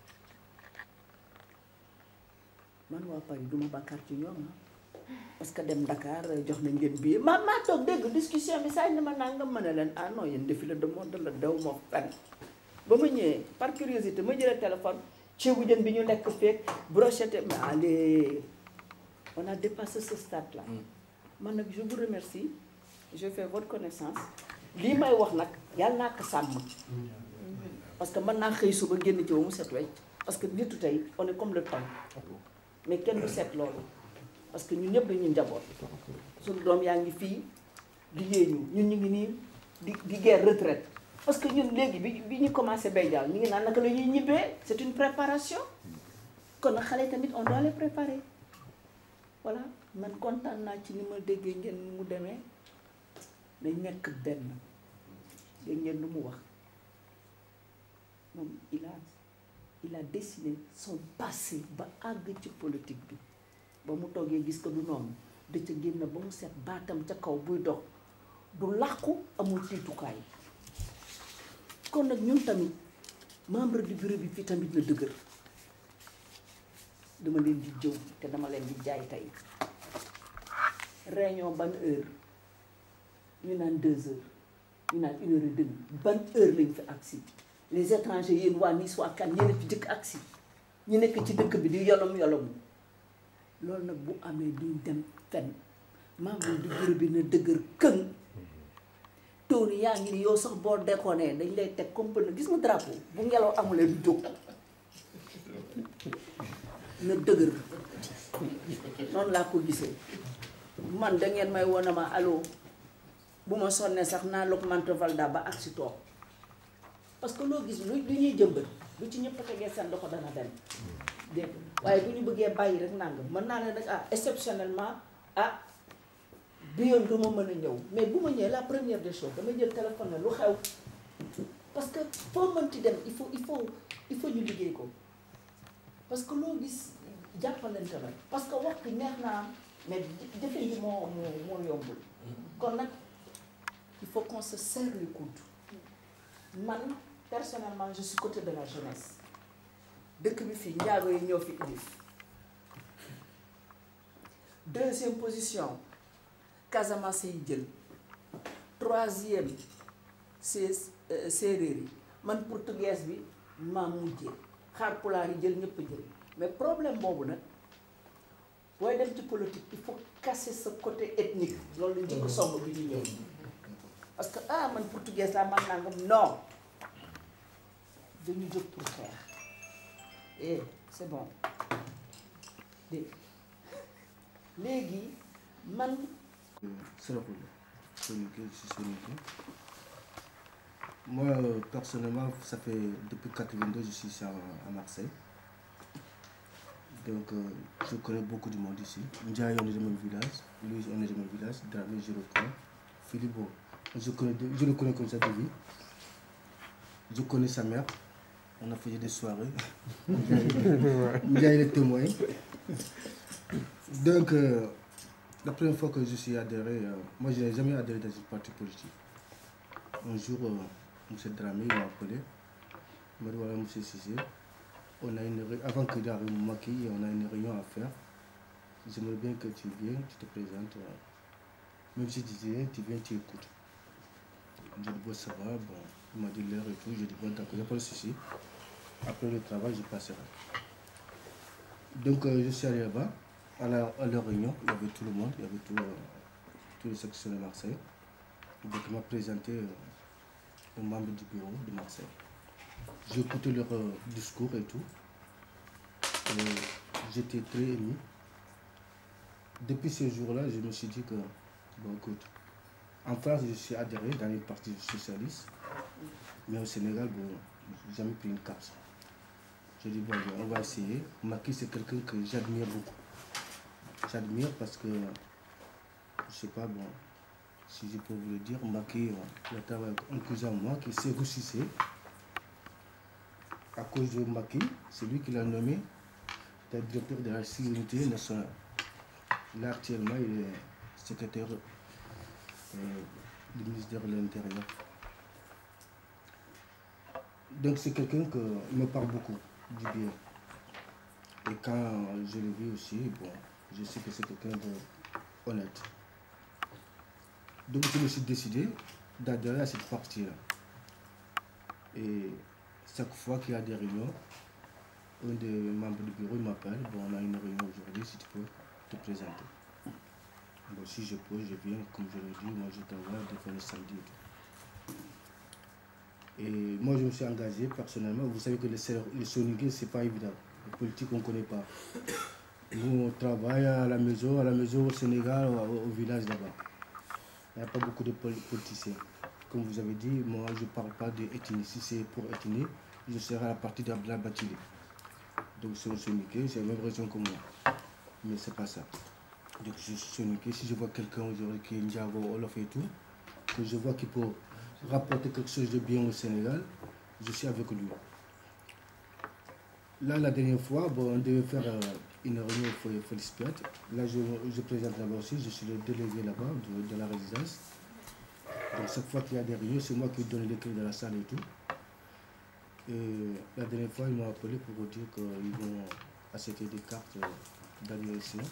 man waa Paris duma Bakar ci ñoom parce que dem Dakar jox na ngeen billet maa toog dégg discussion bi saa ñu ma nangam ma ne leen ah non yéen défilé de mode la daw ma fenn ba ma ñëwee par curiosité ma jëlee téléphone ceebu jën bi ñu lekk feek brochette mais allez on a dépassé ce stade là man nag je vous remercie je fais votre connaissance lii may wax nag yàlla naa ko sàmm parce que mën naa xëy suba génn ci ba mu set wecc parce que nitu tey on est comme le temps mais kenn du set loolu parce que ñun ñëpp dañuy njaboot suñu doom yaa ngi fii liggéey ñun ñu ngi nii di guerre retraite parce que ñun léegi bi ñu commencé bay jaaw ñu ngi naan naka la ñuy ñibbee c'est une préparation kon nag xale tamit on doit les préparer voilà man kontaan naa ci ni ma déggee ngeen ni mu demee dañ nekk benn dégg ngeen lu mu wax moom il a dessiné son passé ba àgg ci politique bi ba mu toogee gis ko du noonu da ca génn ba mu set baatam ca kaw buy dox du làqu amul tiitukaay kon nag ñun tamit membre du bureau bi fii tamit na dëgër dama leen di jëw te dama leen di jaay tey réunion ban heure ñu naan 2 heures ñu naan 1 heure et demie ban heure lañ fi agsi les étrangers yéen waa Nice waa Cannes yéen a fi jëkk agsi ñu nekk ci dëkk bi di yolom loolu nag bu amee duñ dem fenn membre du bureau bi na dëgër këng Tony yaa ngi ni yow sax boo déconné dañ lay teg comme na gis nga drapeau bu ngelaw amulee du jóg na dëgër noonu laa ko gisee man da ngeen may woon ma allo bu ma sonnee sax naa lok Mantevalda ba ak si toog parce que loo gis lu ñuy jëmbat bu ci ñëpp tegee seen loxo dana dem dégg waaye bu ñu bëggee bàyyi rek nangam mën naa ne nag exceptionnellement bi yoon du ma mën a ñëw mais bu ma ñëwee la première des choses damay jël téléphone ne lu xew parce que foo mënti dem il faut ñu liggéey ko parce que loo gis jàppalante la parce que waxtu neex naa mais jëfe yi moo yombul kon nag il faut qu'on se serre les coudes man personnellement je suis côté de la jeunesse dëkk bi fii njaago yi ñoo fi indi deuxième position Casamance yi jël troisième séeréer yi man portugaise bi maa mujjee xaar pulaar yi jël ñëpp jël mais problème boobu nag booy dem ci politique il faut casser ce côté ethnique loolu la njëkk somb bi ñu ñëw parce que man portugaise laa man nangam non dañu jóg pour xeex c'est bon dégg léegi man Moi, personnellement, ça fait depuis 82, je suis ici à Marseille. Donc, je connais beaucoup de monde ici. Ndiaye, on est de mon village. Louis, on est de mon village. Dramé, je le connais. Philippe, je le connais comme ça de vie. Je connais sa mère. On a fait des soirées. Ndiaye est témoin. Donc, la première fois que je suis adhéré, moi je n'ai jamais adhéré dans une parti politique. Un jour, M. Dramé m'a appelé. Il m'a dit voilà, M. Cissé, avant que j'arrive au Maquis, on a une réunion à faire. J'aimerais bien que tu viennes, tu te présentes. Même si tu viens, tu écoutes. Je dis bon, ça va, bon. Il m'a dit l'heure et tout. Je dis bon, d'accord, il n'y a pas de souci. Après le travail, je passerai. Donc, je suis allé là-bas. À leur réunion, il y avait tout le monde, il y avait tous les sections de Marseille. Donc il m'a présenté aux membres du bureau de Marseille. J'ai écouté leur discours et tout. J'étais très ému. Depuis ce jour-là, je me suis dit que, bon écoute, en France, je suis adhéré dans une partie socialiste, mais au Sénégal, bon, j'ai jamais pris une carte. J'ai dit, bon, on va essayer. Macky, c'est quelqu'un que j'admire beaucoup. J'admire parce que, je sais pas, bon, si je peux vous le dire, Macky, il y a un cousin à moi qui s'est ressuscité. À cause de Macky, c'est lui qui l'a nommé directeur de la sécurité nationale. Là, actuellement, il est secrétaire du ministère de l'Intérieur. Donc, c'est quelqu'un qui me parle beaucoup du bien. Et quand je l'ai vu aussi, bon, je sais que c'est quelqu'un d'honnête. Donc je me suis décidé d'adhérer à cette partie-là. Et chaque fois qu'il y a des réunions, un des membres du bureau m'appelle, bon on a une réunion aujourd'hui, si tu peux te présenter. Bon si je peux, je viens, comme je l'ai dit, moi je t'envoie de faire le samedi et tout. Et moi je me suis engagé personnellement, vous savez que le soninké c'est pas évident. La politique on ne connaît pas. Nous, on travaille à la maison au Sénégal, au village là-bas. Il n'y a pas beaucoup de politiciens. Comme vous avez dit, moi, je ne parle pas d'ethnie. Si c'est pour ethnie, je serai à la partie d'Abdallah Bathily. Donc, c'est un Sénégalais, c'est la même raison que moi. Mais ce n'est pas ça. Donc, je suis Sénégalais. Si je vois quelqu'un aujourd'hui qui est Ndiago, Olof et tout, que je vois qu'il peut rapporter quelque chose de bien au Sénégal, je suis avec lui. Là, la dernière fois, bon, on devait faire une réunion pour Félix. Là, je présente là-bas aussi, je suis le délégué là-bas de la résidence. Donc, chaque fois qu'il y a des réunions, c'est moi qui donne les clés de la salle et tout. Et la dernière fois, ils m'ont appelé pour dire qu'ils vont acheter des cartes d'anniversaire.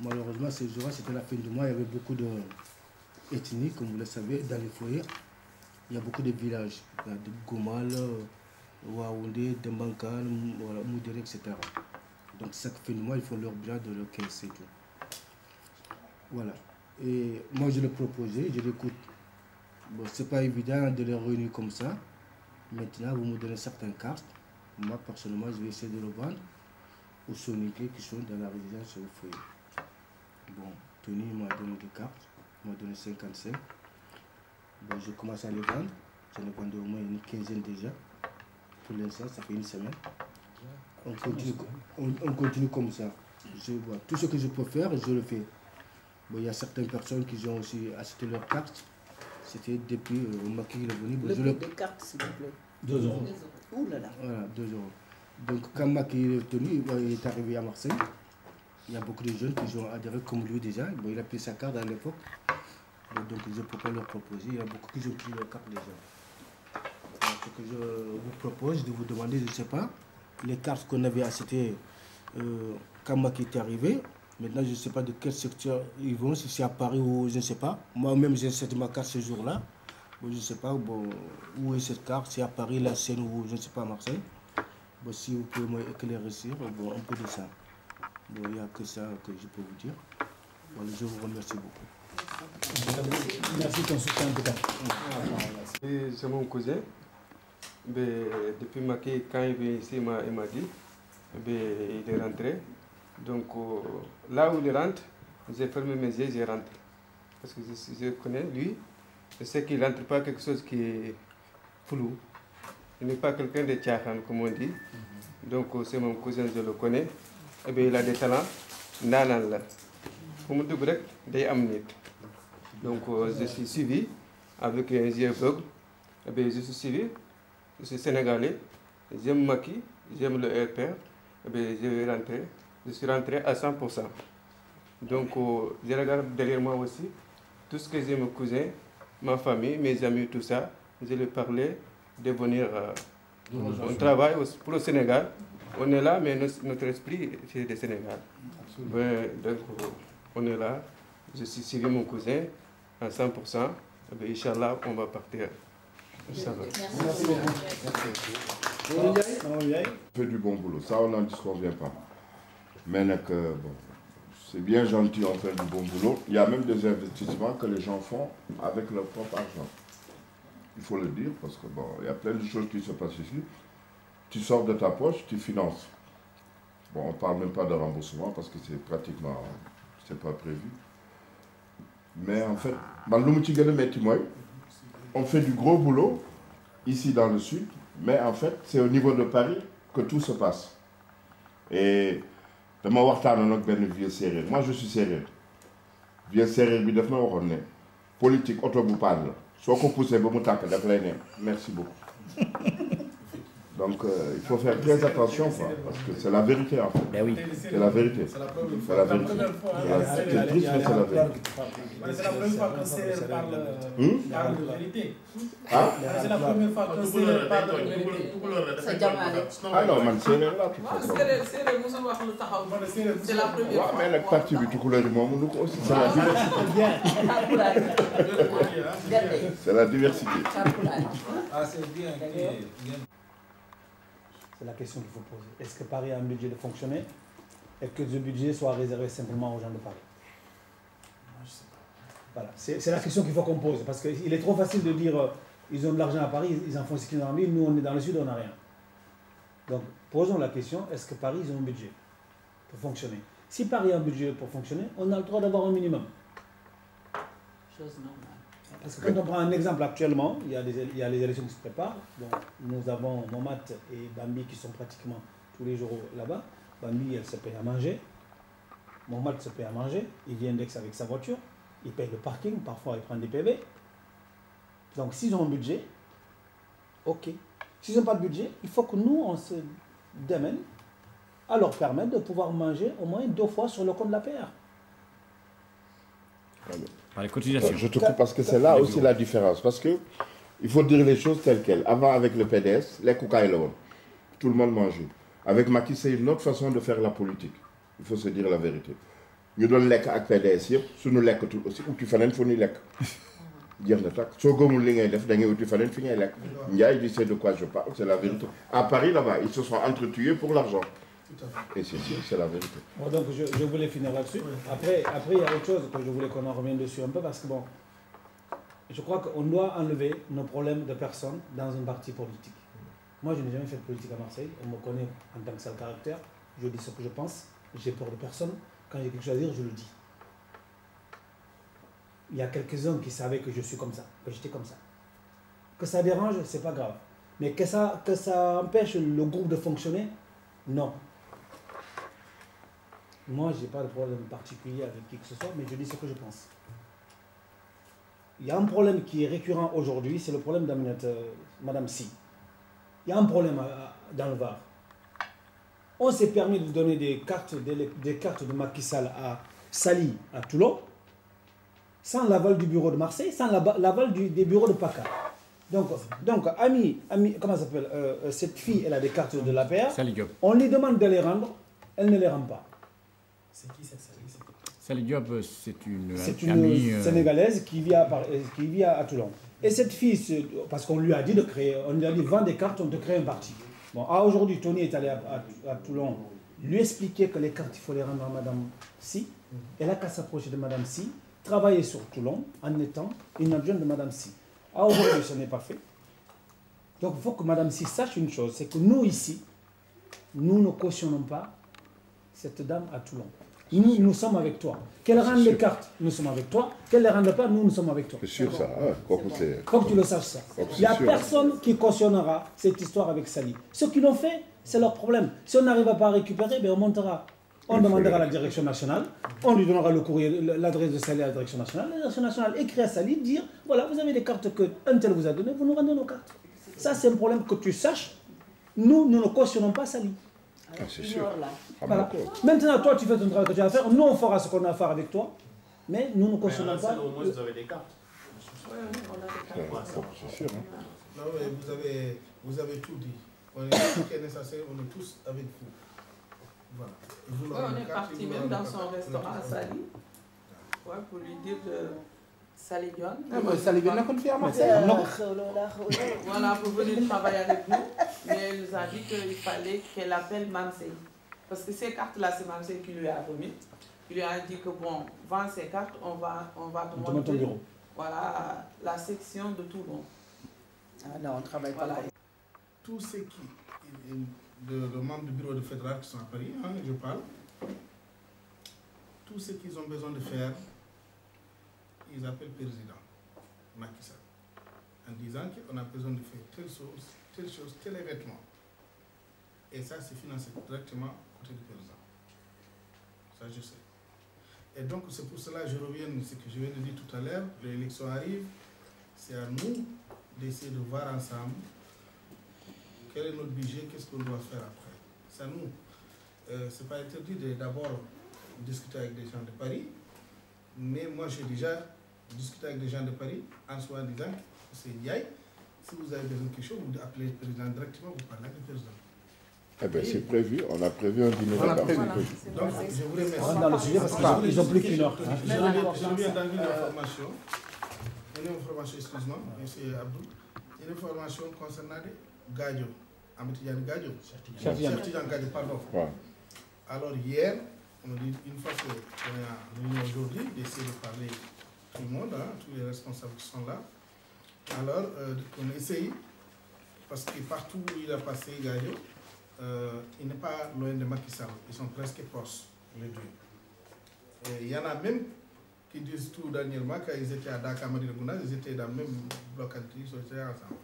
Malheureusement, ces jours-là, c'était la fin du mois, il y avait beaucoup d'ethnies, comme vous le savez, dans les foyers. Il y a beaucoup de villages. Il y a de Gomal, Waoundé, Dembankan, Moudéré, etc. Donc chaque fin du mois, ils font leur bilan de leur caisse et tout. Voilà. Et moi, je l'ai proposé, je l'écoute. Bon, c'est pas évident de les réunir comme ça. Maintenant, vous me donnez certaines cartes. Moi, personnellement, je vais essayer de le vendre aux soniqués qui sont dans la résidence sur le foyer. Bon, Tony m'a donné des cartes, il m'a donné 55. Bon, je commence à les vendre. J'en ai vendu au moins une quinzaine déjà. Pour l'instant, ça fait une semaine. On continue comme ça. Je vois. Tout ce que je peux faire, je le fais. Bon, il y a certaines personnes qui ont aussi acheté leurs cartes. C'était depuis Macky il est venu. Bon, le prix des cartes, s'il vous plaît. 2 euros. Ouh là là. Voilà, 2 euros. Donc, quand Macky est venu, il est arrivé à Marseille. Il y a beaucoup de jeunes qui ont adhéré comme lui déjà. Bon, il a pris sa carte à l'époque. Donc, je ne peux pas leur proposer. Il y a beaucoup qui ont pris leur carte déjà. Alors, ce que je vous propose, de vous demander, je ne sais pas, les cartes qu'on avait achetées quand Macky est arrivé. Maintenant, je ne sais pas de quel secteur ils vont, si c'est à Paris ou je ne sais pas. Moi-même, j'ai acheté ma carte ce jour-là. Bon, je ne sais pas où est cette carte, si à Paris, la Seine ou je ne sais pas à Marseille. Bon, si vous pouvez m'éclaircir, bon, un peu de ça. Bon, il n'y a que ça que je peux vous dire. Voilà, je vous remercie beaucoup. Merci de ton soutien en tout cas. C'est mon cousin. Mais depuis Macky, quand il vient ici, il m'a dit, il est rentré. Donc là où il rentre, j'ai fermé mes yeux, j'ai rentré. Parce que je connais lui, je sais qu'il ne rentre pas quelque chose qui est flou. Il n'est pas quelqu'un de tchahan, comme on dit. Donc c'est mon cousin, je le connais. Et bien il a des talents. Nanan là. Pour me dire que des amnit. Donc je suis suivi avec un yeux aveugle. Et bien je suis suivi. Je suis sénégalais. J'aime Macky, j'aime le RPR. Et bien je vais rentrer. Je suis rentré à 100%. Donc, je regarde derrière moi aussi tout ce que j'ai mes cousins, ma famille, mes amis, tout ça. Je leur parlais de venir. On travaille pour le Sénégal. On est là, mais notre esprit, c'est le Sénégal. Donc, on est là. Je suis suivi mon cousin à 100%. Et Inch'Allah, on va partir. Ça va. Merci beaucoup. On fait du bon boulot, ça on n'en disconvient pas. Mais bon, c'est bien gentil, on fait du bon boulot. Il y a même des investissements que les gens font avec leur propre argent. Il faut le dire parce que bon, il y a plein de choses qui se passent ici. Tu sors de ta poche, tu finances. Bon, on ne parle même pas de remboursement parce que c'est pratiquement, c'est pas prévu. Mais en fait, on fait du gros boulot ici dans le sud, mais en fait, c'est au niveau de Paris que tout se passe. Et moi, je suis sérieux. Vieux sérieux, politique, auto-boupade. Soit qu'on pousse, merci beaucoup. Donc, il faut faire très attention, quoi, parce que c'est la vérité, en fait. Ben oui. C'est la vérité. C'est la vérité. C'est triste, mais c'est la vérité. C'est la première fois que c'est parle de vérité. C'est la première fois que c'est parle de vérité. Ah non, man, c'est là, de toute façon. C'est la première fois. Mais la partie du tout couleur du monde, aussi, c'est la diversité. C'est la diversité. Ah, c'est bien. C'est la question qu'il faut poser. Est-ce que Paris a un budget de fonctionner et que ce budget soit réservé simplement aux gens de Paris? Voilà, c'est la question qu'il faut qu'on pose. Parce qu'il est trop facile de dire ils ont de l'argent à Paris, ils en font ce qu'ils ont envie, nous on est dans le sud, on n'a rien. Donc posons la question, est-ce que Paris ils ont un budget pour fonctionner? Si Paris a un budget pour fonctionner, on a le droit d'avoir un minimum. Chose normale. Parce que quand on prend un exemple actuellement, il y a les élections qui se préparent. Donc, nous avons Momat et Bambi qui sont pratiquement tous les jours là-bas. Bambi, elle se paye à manger. Momat se paye à manger. Il vient d'Aix avec sa voiture. Il paye le parking. Parfois, il prend des PV. Donc, s'ils ont un budget, ok. S'ils n'ont pas de budget, il faut que nous, on se démène à leur permettre de pouvoir manger au moins 2 fois sur le compte de la PR. Je te coupe parce que c'est là aussi la différence. Parce que Il faut dire les choses telles quelles. Avant, avec le PDS, les koukaï, tout le monde mangeait. Avec Macky, c'est une autre façon de faire la politique. Il faut se dire la vérité. Nous donnons les avec PDS, si nous les tout aussi, ou tu fais un faut ni les. Dire de tac. Si vous avez des gens qui font un il sait de quoi je parle, c'est la vérité. À Paris, là-bas, ils se sont entretués pour l'argent. Et c'est sûr, c'est la vérité. Bon, donc je voulais finir là-dessus. Après, il y a autre chose que je voulais qu'on en revienne dessus un peu parce que bon, je crois qu'on doit enlever nos problèmes de personnes dans un parti politique. Moi, je n'ai jamais fait de politique à Marseille. On me connaît en tant que sale caractère. Je dis ce que je pense. J'ai peur de personne. Quand j'ai quelque chose à dire, je le dis. Il y a quelques-uns qui savaient que je suis comme ça, que j'étais comme ça. Que ça dérange, c'est pas grave. Mais que ça empêche le groupe de fonctionner, non. Moi, je n'ai pas de problème particulier avec qui que ce soit, mais je dis ce que je pense. Il y a un problème qui est récurrent aujourd'hui, c'est le problème d'Aminata, Madame Si. Il y a un problème dans le Var. On s'est permis de donner des cartes de Macky Sall à Sali, à Toulon, sans l'aval du bureau de Marseille, sans l'aval des bureaux de PACA. Donc Ami, comment ça s'appelle, cette fille, elle a des cartes de l'APR. On lui demande de les rendre, elle ne les rend pas. C'est qui cette Sali? Sali Diop, c'est une amie sénégalaise qui vit à Toulon. Et cette fille, parce qu'on lui a dit de créer, on lui a dit vends des cartes, on te crée un parti. Bon, aujourd'hui, Tony est allé à Toulon, lui expliquer que les cartes, il faut les rendre à Madame Si. Elle a qu'à s'approcher de Madame Si, travailler sur Toulon en étant une adjointe de Madame Si. Aujourd'hui, ce n'est pas fait. Donc, il faut que Madame Si sache une chose, c'est que nous, ici, nous ne cautionnons pas cette dame à Toulon. Nous sommes avec toi. Qu'elle rende les cartes, nous sommes avec toi. Qu'elle ne les rende pas, nous sommes avec toi. C'est sûr ça. Faut que tu le saches ça. Il n'y a personne qui cautionnera cette histoire avec Sali. Ceux qui l'ont fait, c'est leur problème. Si on n'arrive pas à récupérer, ben on montera. On demandera à la direction nationale, on lui donnera le courrier, l'adresse de Sali à la direction nationale. La direction nationale écrit à Sali, dire voilà, vous avez des cartes qu'un tel vous a données, vous nous rendez nos cartes. Ça, c'est un problème que tu saches. Nous ne cautionnons pas Sali. C'est sûr. Voilà. Maintenant, toi, tu fais ton travail que tu as à faire. Nous, on fera ce qu'on a à faire avec toi. Mais nous ne cautionnons pas. Au moins, vous avez des cartes. Oui, on a des cartes. C'est sûr. Non, mais vous avez tout dit. On est tout ce qui est nécessaire, on est tous avec vous. Voilà. Oui, on est parti même dans son restaurant à Sali. Ouais, pour lui dire de Sali Dione. Sali Dione n'a qu'on fait à Marseille. Voilà, pour venir travailler avec nous. Mais elle nous a dit qu'il fallait qu'elle appelle Mamsey. Parce que ces cartes-là, c'est Mamsey qui lui a remis. Il lui a dit que bon, vends ces cartes, on va te montrer voilà, la section de Toulon. Ah non, on travaille pas. Voilà. Tous ceux qui, de membres du bureau de fédéral qui sont à Paris, hein, je parle, tout ce qu'ils ont besoin de faire, ils appellent le président Macky Sall, en disant qu'on a besoin de faire telle chose, tel événement. Et ça, c'est financé directement côté du président. Ça, je sais. Et donc, c'est pour cela que je reviens à ce que je viens de dire tout à l'heure. L'élection arrive. C'est à nous d'essayer de voir ensemble quel est notre budget, qu'est-ce qu'on doit faire après. C'est à nous. Ce n'est pas interdit d'abord discuter avec des gens de Paris. Mais moi, j'ai déjà discuté avec des gens de Paris en soi disant que c'est Ndiaye. Si vous avez besoin de quelque chose, vous appelez le président directement, vous parlez avec le président. Eh bien, c'est prévu. On a prévu un dîner. Donc, je vous remercie. On rentre dans le sujet parce qu'ils ont plus qu'une heure. Je reviens dans une information. Une information, excuse-moi, M. Abdou. Une information concernant Gadio. Amitidiane Gadio. Cheikh Gadio, pardon. Ouais. Alors, hier, on a dit une fois qu'on est en réunion aujourd'hui, d'essayer de parler tout le monde, hein, tous les responsables qui sont là. Alors, on essaye, parce que partout où il a passé Gadio, il n'est pas loin de Macky Sall. Ils sont presque proches, les deux. Et il y en a même qui disent tout dernièrement, quand ils étaient à Dakar, ils étaient dans le même bloc, ils étaient ensemble.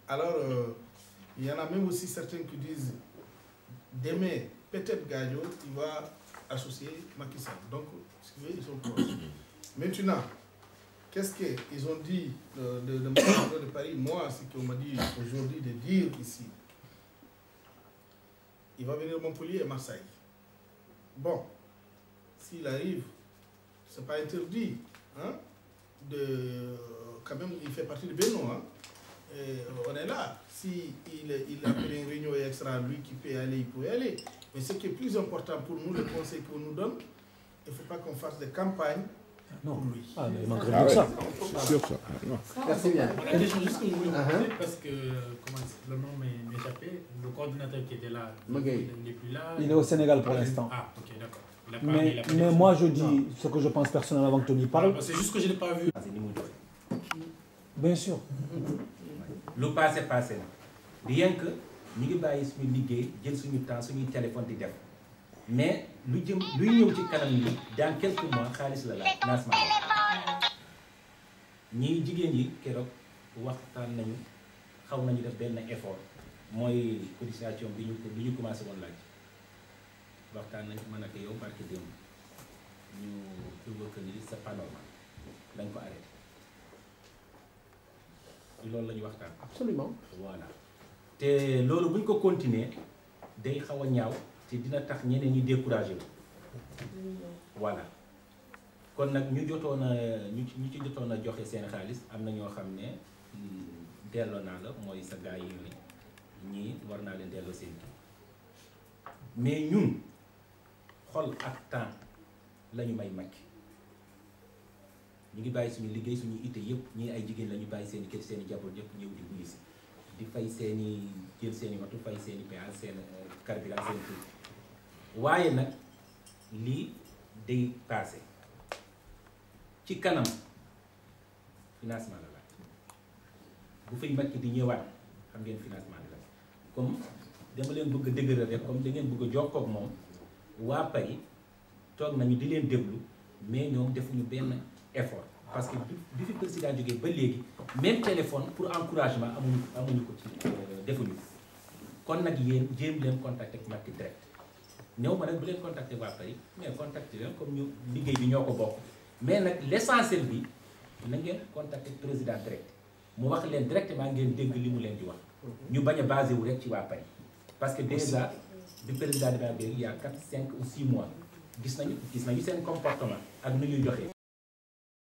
Alors, il y en a même aussi certains qui disent, demain, peut-être Gadio, il va associer Macky Sall. Donc, ils sont proches. Maintenant, qu'est-ce qu'ils ont dit de Paris? Moi, ce qu'on m'a dit aujourd'hui de dire ici, il va venir Montpellier et Marseille. Bon, s'il arrive, ce n'est pas interdit hein, quand même, il fait partie de Benoît. Hein. On est là. Si il appelle une réunion extra, lui qui peut y aller, il peut y aller. Mais ce qui est plus important pour nous, le conseil qu'on nous donne, il ne faut pas qu'on fasse des campagnes. Non, pour lui. Ah, mais il manquerait plus que ça. Sur ça. Non. Merci bien. On a des choses juste que je voulais vous poser parce que le nom m'est échappé. Le coordinateur qui était là n'est plus là. Il est au Sénégal pour l'instant. Ah, ok, d'accord. Mais moi, je dis ce que je pense personnellement avant que Tony parle. C'est juste que je ne l'ai pas vu. Bien sûr. Le passé passé na rien que ñu ngi bàyyi suñu liggéey jël suñu temps suñuy téléphone di def mais luy ñëw ci kanam yi dans quelques mois xaalis la lancement ñii jigéen yi keroog waxtaan nañu xaw nañu def benn effort mooy cotisation bi ñu commencé woon laaj waxtaan nañ mën ak yow barke démb ñu évoqué ni c'est pas normal dañ ko arrêté loolu la ñu waxtaan. Absolument. Voilà te loolu bu ñu ko continuer day xaw a ñaaw te dina tax ñeneen ñi découragé wu. Voilà kon nag ñu jotoon a ñu ci jotoon a joxe seen xaalis am na ñoo xam ne delloo naa la mooy sa gars yi ñii war naa leen delloo seen kii mais ñun xol ak temps la ñu may Macky ñu ngi bàyyi suñu liggéey suñu ité yëpp ñii ay jigéen la ñu bàyyi seen i kër seen i jaboot yëpp ñëw di wuyu si di fay seen i jël seen i oto fay seen i péage seen carburant seen tur waaye nag lii day passé ci kanam financement la laaj bu fay Macky di ñëwaat xam ngeen financement la laaj comme dama leen bëgg a dëgëral rek comme da ngeen bëgg a jokkoo ak moom waa Paris toog nañu di leen déglu mais ñoom defuñu benn effort parce que bi fi président jógee ba léegi même téléphone pour encouragement amuñu ko ci defuñu ko kon nag yéen jéem leen contacter ak Macky direct ñëw ma nag bu leen contacter waa Paris mais contacter leen comme ñu liggéey bi ñoo ko bokk mais nag l'essentiel bi na ngeen contacter président direct mu wax leen directement ngeen dégg li mu leen di wax ñu bañ a basé wu rek ci waa Paris parce que déjà bi président de la République il y a 4, 5 ou 6 mois gis nañu seen comportement ak nu ñuy joxee